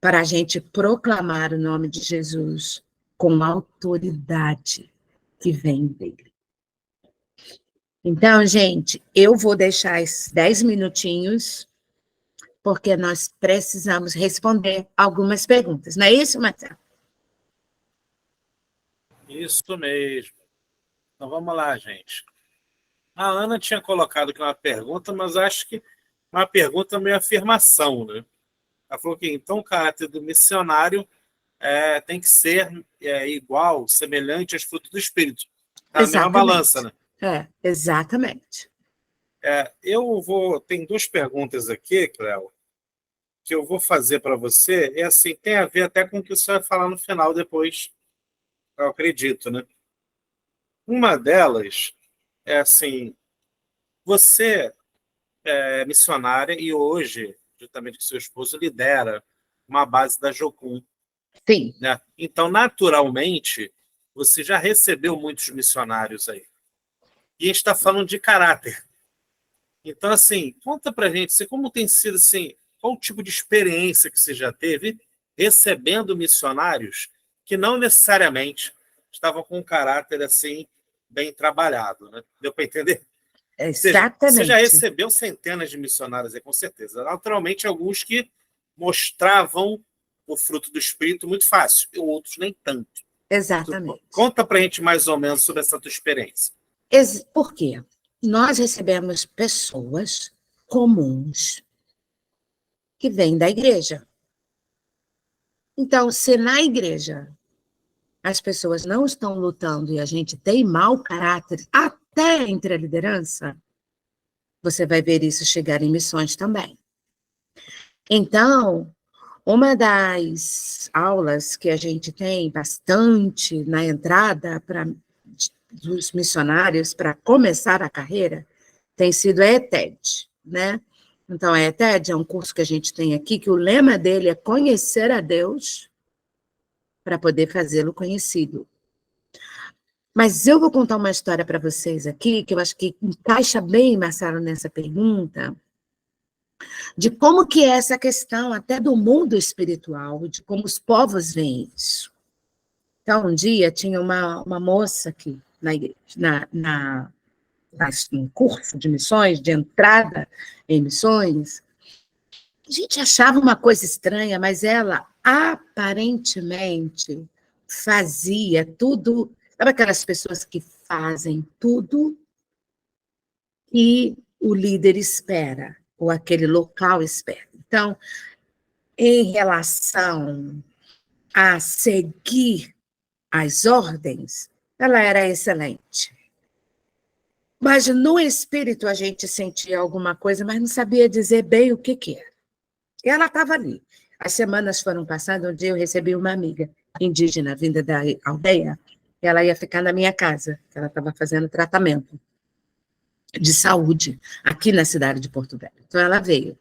para a gente proclamar o nome de Jesus com autoridade que vem dele. Então, gente, eu vou deixar esses 10 minutinhos, porque nós precisamos responder algumas perguntas. Não é isso, Marcelo? Isso mesmo. Então vamos lá, gente. A Ana tinha colocado aqui uma pergunta, mas acho que uma pergunta meio afirmação, né? Ela falou que então o caráter do missionário tem que ser igual, semelhante aos frutos do Espírito. Tá na mesma balança, né? Exatamente. Tem duas perguntas aqui, Cléo, que eu vou fazer para você. É assim, tem a ver até com o que você vai falar no final depois, eu acredito, né? Uma delas é assim, você é missionária e hoje, juntamente com seu esposo, lidera uma base da Jocum, Sim. né? Então, naturalmente, você já recebeu muitos missionários aí. E a gente está falando de caráter. Então, assim, conta pra gente assim, como tem sido, assim, qual o tipo de experiência que você já teve recebendo missionários que não necessariamente estavam com um caráter, assim, bem trabalhado, né? Deu para entender? Ou seja, você já Exatamente. recebeu centenas de missionários aí, com certeza. Naturalmente, alguns que mostravam o fruto do Espírito muito fácil, e outros nem tanto. Exatamente. Conta pra gente mais ou menos sobre essa tua experiência. Por quê? Nós recebemos pessoas comuns que vêm da igreja. Então, se na igreja as pessoas não estão lutando e a gente tem mau caráter, até entre a liderança, você vai ver isso chegar em missões também. Então, uma das aulas que a gente tem bastante na entrada dos missionários para começar a carreira tem sido a ETED, né? Então, a ETED é um curso que a gente tem aqui, que o lema dele é conhecer a Deus para poder fazê-lo conhecido. Mas eu vou contar uma história para vocês aqui, que eu acho que encaixa bem, Marcelo, nessa pergunta, de como que é essa questão até do mundo espiritual, de como os povos veem isso. Então, um dia tinha uma moça aqui na igreja, em curso de missões, de entrada em missões. A gente achava uma coisa estranha, mas ela aparentemente fazia tudo. Sabe aquelas pessoas que fazem tudo que o líder espera, ou aquele local espera? Então, em relação a seguir as ordens, ela era excelente. Mas no espírito a gente sentia alguma coisa, mas não sabia dizer bem o que era. E ela estava ali. As semanas foram passando, um dia eu recebi uma amiga indígena vinda da aldeia, e ela ia ficar na minha casa, ela estava fazendo tratamento de saúde aqui na cidade de Porto Velho. Então ela veio.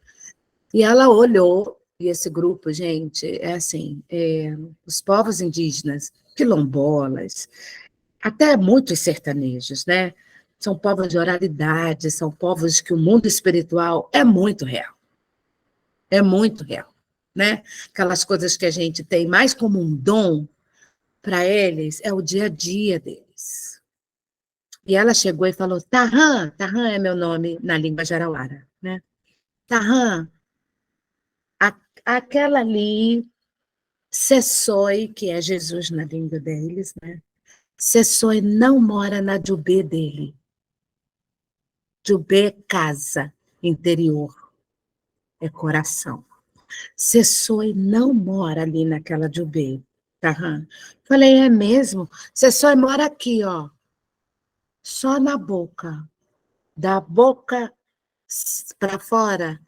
E ela olhou, e esse grupo, gente, é assim, os povos indígenas, quilombolas, até muitos sertanejos, né? São povos de oralidade, são povos que o mundo espiritual é muito real. É muito real, né? Aquelas coisas que a gente tem mais como um dom, para eles, é o dia a dia deles. E ela chegou e falou, Tarran é meu nome na língua jarauara, né? Tarran, aquela ali, Sessoi, que é Jesus na língua deles, né? Sessoi não mora na Jubê dele. Jubê é casa, interior, é coração. Sessoi não mora ali naquela Jubê. Tá? Falei, é mesmo? Sessoi mora aqui, ó. Só na boca. Da boca para fora,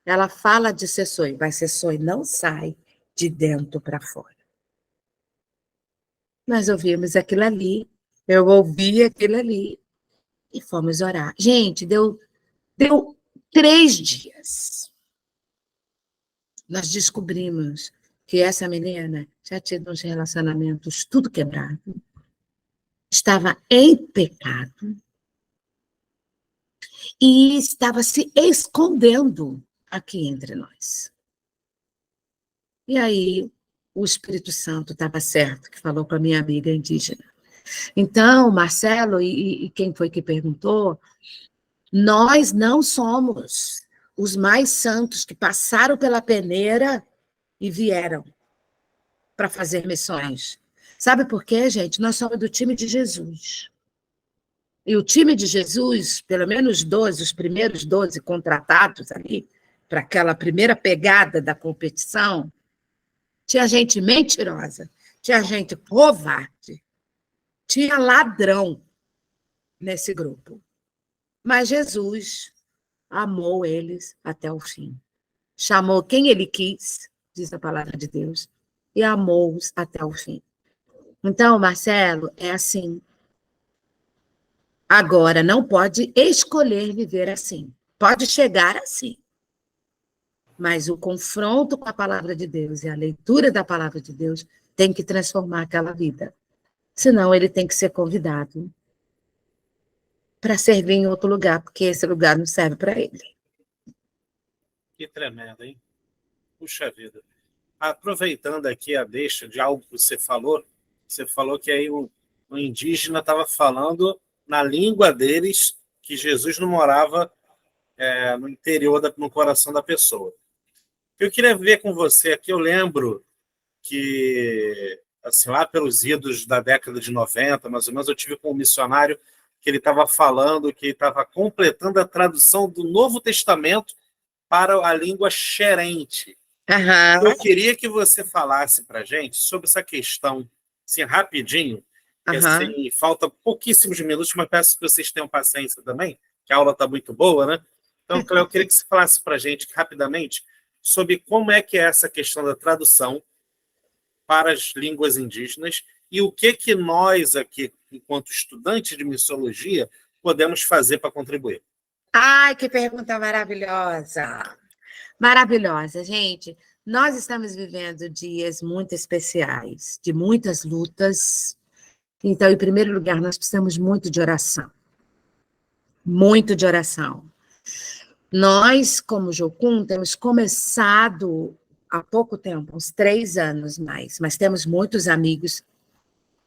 ela fala de Sessoi, mas Sessoi não sai de dentro para fora. Nós ouvimos aquilo ali, eu ouvi aquilo ali e fomos orar. Gente, deu 3 dias. Nós descobrimos que essa menina já tinha uns relacionamentos tudo quebrado, estava em pecado e estava se escondendo aqui entre nós. E aí, o Espírito Santo estava certo, que falou com a minha amiga indígena. Então, Marcelo, e quem foi que perguntou, nós não somos os mais santos que passaram pela peneira e vieram para fazer missões. Sabe por quê, gente? Nós somos do time de Jesus. E o time de Jesus, pelo menos 12, os primeiros 12 contratados ali, para aquela primeira pegada da competição, tinha gente mentirosa, tinha gente covarde, tinha ladrão nesse grupo. Mas Jesus amou eles até o fim. Chamou quem ele quis, diz a palavra de Deus, e amou-os até o fim. Então, Marcelo, é assim. Agora, não pode escolher viver assim. Pode chegar assim. Mas o confronto com a palavra de Deus e a leitura da palavra de Deus tem que transformar aquela vida. Senão, ele tem que ser convidado para servir em outro lugar, porque esse lugar não serve para ele. Que tremendo, hein? Puxa vida. Aproveitando aqui a deixa de algo que você falou que aí o indígena estava falando na língua deles que Jesus não morava no interior, no coração da pessoa. Eu queria ver com você aqui, eu lembro que, assim, lá pelos idos da década de 90, mais ou menos, eu tive com um missionário que ele estava falando que estava completando a tradução do Novo Testamento para a língua xerente. Uhum. Eu queria que você falasse para a gente sobre essa questão, assim, rapidinho, que assim, falta pouquíssimos minutos, mas peço que vocês tenham paciência também, que a aula está muito boa, né? Então, Cléo, eu queria que você falasse para a gente, rapidamente, sobre como é que é essa questão da tradução para as línguas indígenas e o que nós aqui, enquanto estudantes de missiologia, podemos fazer para contribuir. Ai, que pergunta maravilhosa! Maravilhosa, gente. Nós estamos vivendo dias muito especiais, de muitas lutas. Então, em primeiro lugar, nós precisamos muito de oração. Muito de oração. Nós, como Jocum, temos começado há pouco tempo, uns 3 anos mais, mas temos muitos amigos.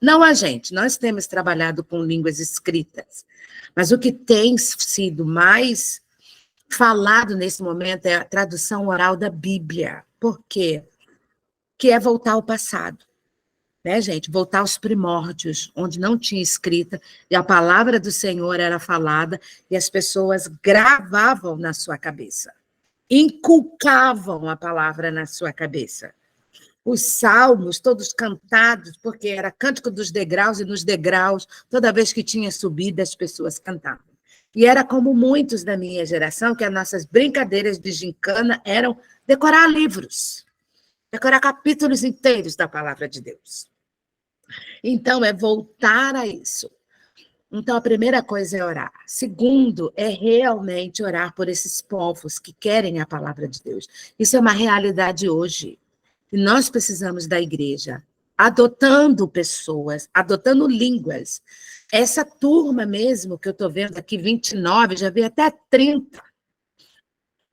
Não a gente, nós temos trabalhado com línguas escritas, mas o que tem sido mais falado nesse momento é a tradução oral da Bíblia. Por quê? Que é voltar ao passado, né, gente? Voltar aos primórdios, onde não tinha escrita, e a palavra do Senhor era falada, e as pessoas gravavam na sua cabeça, inculcavam a palavra na sua cabeça. Os salmos, todos cantados, porque era cântico dos degraus, e nos degraus, toda vez que tinha subida, as pessoas cantavam. E era como muitos da minha geração, que as nossas brincadeiras de gincana eram decorar livros, decorar capítulos inteiros da palavra de Deus. Então, é voltar a isso. Então, a primeira coisa é orar. Segundo, é realmente orar por esses povos que querem a palavra de Deus. Isso é uma realidade hoje. E nós precisamos da igreja adotando pessoas, adotando línguas. Essa turma mesmo que eu estou vendo aqui, 29, já vi até 30.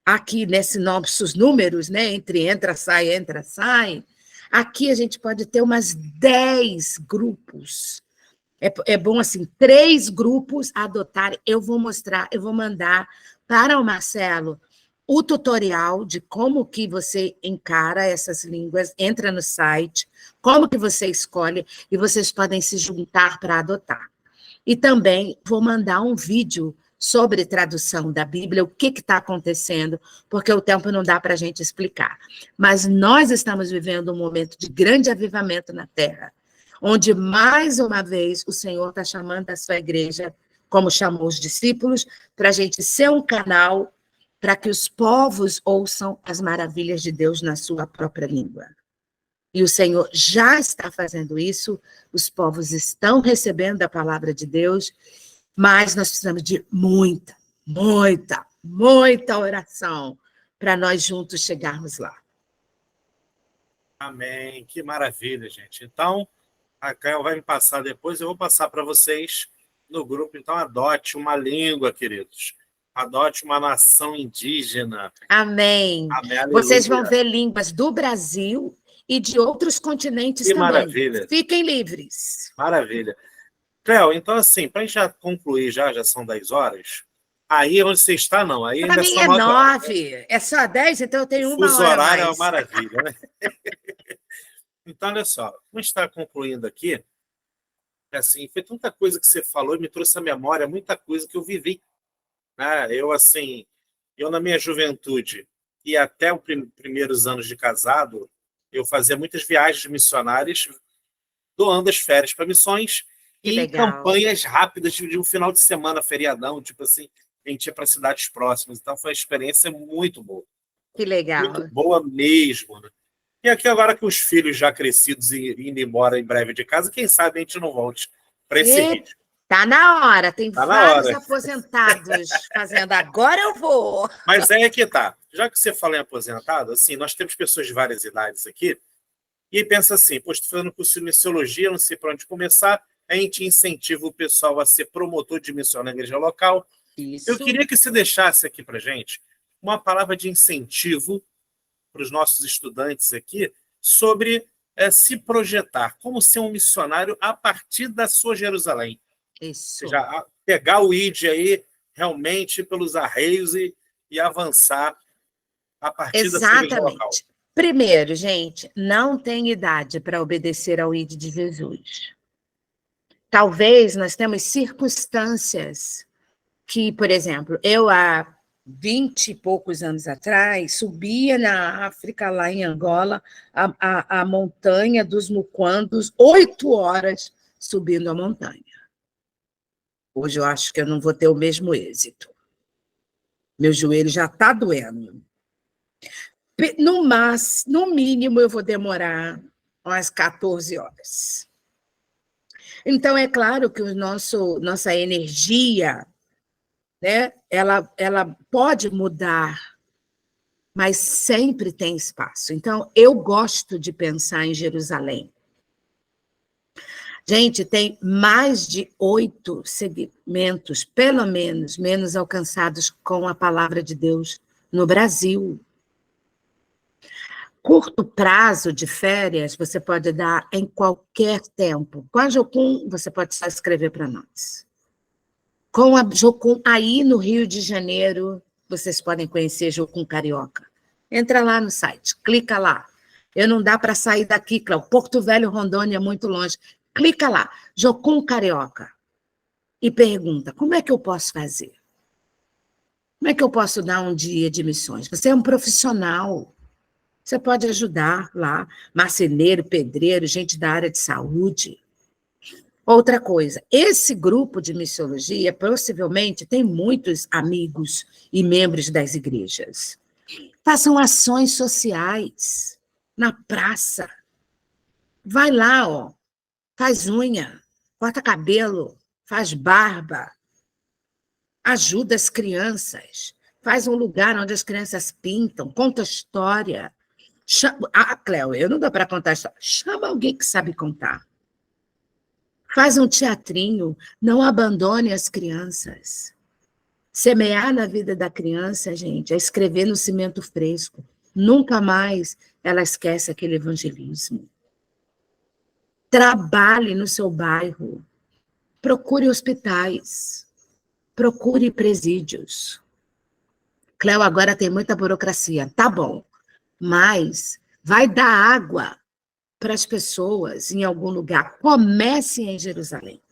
Aqui nesses números, né? Entra, sai. Aqui a gente pode ter umas 10 grupos. É bom, assim, 3 grupos adotarem. Eu vou mostrar, eu vou mandar para o Marcelo o tutorial de como que você encara essas línguas, entra no site, como que você escolhe, e vocês podem se juntar para adotar. E também vou mandar um vídeo sobre tradução da Bíblia, o que está acontecendo, porque o tempo não dá para a gente explicar. Mas nós estamos vivendo um momento de grande avivamento na Terra, onde, mais uma vez, o Senhor está chamando a sua igreja, como chamou os discípulos, para a gente ser um canal para que os povos ouçam as maravilhas de Deus na sua própria língua. E o Senhor já está fazendo isso, os povos estão recebendo a palavra de Deus, mas nós precisamos de muita, muita, muita oração para nós juntos chegarmos lá. Amém. Que maravilha, gente. Então, a Cléo vai me passar depois, eu vou passar para vocês no grupo. Então, adote uma língua, queridos. Adote uma nação indígena. Amém. Amém. Vocês vão ver línguas do Brasil e de outros continentes que também. Maravilha. Fiquem livres. Maravilha. Cléo, então assim, para a gente já concluir, já são 10 horas, aí onde você está, não. Aí Para ainda mim são é 9 horas, 9, né? é só 10, então eu tenho uma fuso hora horário é mais. uma maravilha, né? Então, olha só, como a gente está concluindo aqui, assim, foi tanta coisa que você falou e me trouxe à memória muita coisa que eu vivi. Né? Eu na minha juventude e até os primeiros anos de casado, eu fazia muitas viagens missionárias, doando as férias para missões Que e legal. campanhas rápidas de um final de semana, feriadão, tipo assim, a gente ia para cidades próximas. Então, foi uma experiência muito boa. Que legal. Muito boa mesmo. Né? E aqui, agora que os filhos já crescidos e indo embora em breve de casa, quem sabe a gente não volte para esse ritmo. Tá na hora, tem Tá na vários hora. aposentados fazendo agora eu vou. Mas aí é que tá. Já que você fala em aposentado, assim, nós temos pessoas de várias idades aqui, e pensa assim, pô, estou fazendo curso de missiologia, não sei para onde começar, a gente incentiva o pessoal a ser promotor de missão na igreja local. Isso. Eu queria que você deixasse aqui para gente uma palavra de incentivo para os nossos estudantes aqui sobre se projetar, como ser um missionário a partir da sua Jerusalém. Isso. Ou seja, pegar o ID aí realmente pelos arreios e avançar a partir da sua igreja local. Exatamente. Primeiro, gente, não tem idade para obedecer ao ID de Jesus. Talvez nós temos circunstâncias que, por exemplo, eu há 20 e poucos anos atrás subia na África, lá em Angola, a montanha dos Muquandos, 8 horas subindo a montanha. Hoje eu acho que eu não vou ter o mesmo êxito. Meu joelho já está doendo. No mínimo, eu vou demorar umas 14 horas. Então, é claro que nossa energia, né, ela pode mudar, mas sempre tem espaço. Então, eu gosto de pensar em Jerusalém. Gente, tem mais de 8 segmentos, pelo menos alcançados com a palavra de Deus no Brasil. Curto prazo de férias, você pode dar em qualquer tempo. Com a Jocum, você pode só escrever para nós. Com a Jocum, aí no Rio de Janeiro, vocês podem conhecer Jocum Carioca. Entra lá no site, clica lá. Eu não dá para sair daqui, Cláudio. Porto Velho, Rondônia, é muito longe. Clica lá, Jocum Carioca, e pergunta, como é que eu posso fazer? Como é que eu posso dar um dia de missões? Você é um profissional, você pode ajudar lá, marceneiro, pedreiro, gente da área de saúde. Outra coisa, esse grupo de missiologia possivelmente tem muitos amigos e membros das igrejas. Façam ações sociais na praça. Vai lá, ó. Faz unha, corta cabelo, faz barba, ajuda as crianças, faz um lugar onde as crianças pintam, conta história. Cléo, eu não dou para contar história. Chama alguém que sabe contar. Faz um teatrinho, não abandone as crianças. Semear na vida da criança, gente, é escrever no cimento fresco. Nunca mais ela esquece aquele evangelismo. Trabalhe no seu bairro, procure hospitais, procure presídios, Cléo, agora tem muita burocracia. Tá bom, mas vai dar água para as pessoas em algum lugar. Comece em Jerusalém.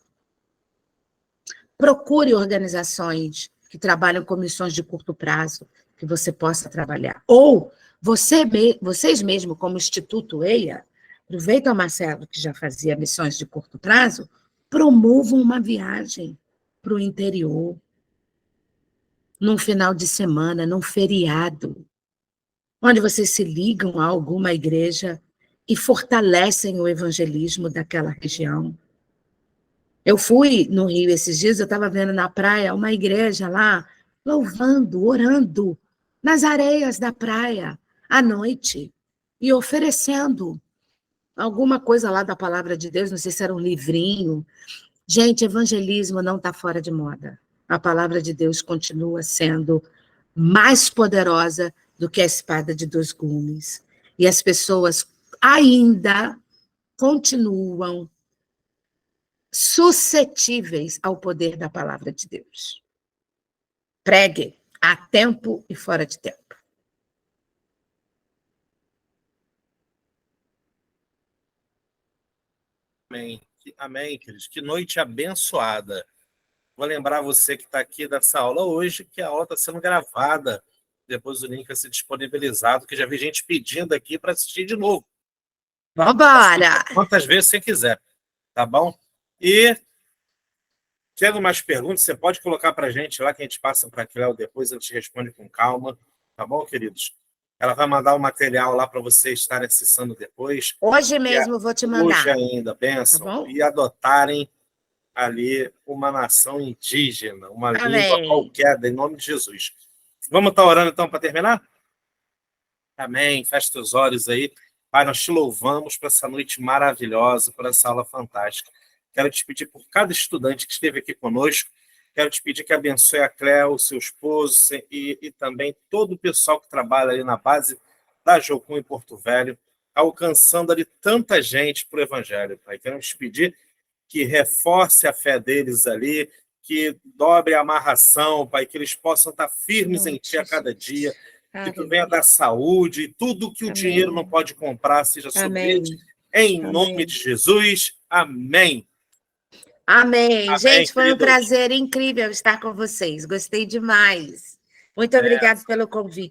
Procure organizações que trabalham com missões de curto prazo, que você possa trabalhar. Ou vocês mesmos, como Instituto EIA, aproveita o Marcelo, que já fazia missões de curto prazo, promovam uma viagem para o interior, num final de semana, num feriado, onde vocês se ligam a alguma igreja e fortalecem o evangelismo daquela região. Eu fui no Rio esses dias, eu estava vendo na praia uma igreja lá, louvando, orando, nas areias da praia, à noite, e oferecendo alguma coisa lá da palavra de Deus, não sei se era um livrinho. Gente, evangelismo não está fora de moda. A palavra de Deus continua sendo mais poderosa do que a espada de dois gumes. E as pessoas ainda continuam suscetíveis ao poder da palavra de Deus. Pregue a tempo e fora de tempo. Amém. Amém, queridos. Que noite abençoada. Vou lembrar você que está aqui dessa aula hoje, que a aula está sendo gravada. Depois o link vai ser disponibilizado, que já vi gente pedindo aqui para assistir de novo. Vambora! Quantas vezes você quiser, tá bom? E tendo mais perguntas, você pode colocar para a gente lá, que a gente passa para a Cléo depois, a gente responde com calma, tá bom, queridos? Ela vai mandar o material lá para vocês estarem acessando depois. Hoje mesmo eu vou te mandar. Hoje ainda, bênção. Tá bom? E adotarem ali uma nação indígena, uma Amém. língua qualquer, em nome de Jesus. Vamos estar orando então para terminar? Amém. Feche teus olhos aí. Pai, nós te louvamos por essa noite maravilhosa, por essa aula fantástica. Quero te pedir por cada estudante que esteve aqui conosco, quero te pedir que abençoe a Cléo, o seu esposo e também todo o pessoal que trabalha ali na base da Jocum em Porto Velho, alcançando ali tanta gente para o Evangelho, Pai. Quero te pedir que reforce a fé deles ali, que dobre a amarração, Pai, que eles possam estar firmes em Ti a cada dia, que Tu venha dar saúde, tudo que o dinheiro não pode comprar seja sobre eles. Em nome de Jesus, amém. Amém. Gente, foi um queridos. prazer incrível estar com vocês. Gostei demais. Muito obrigada pelo convite.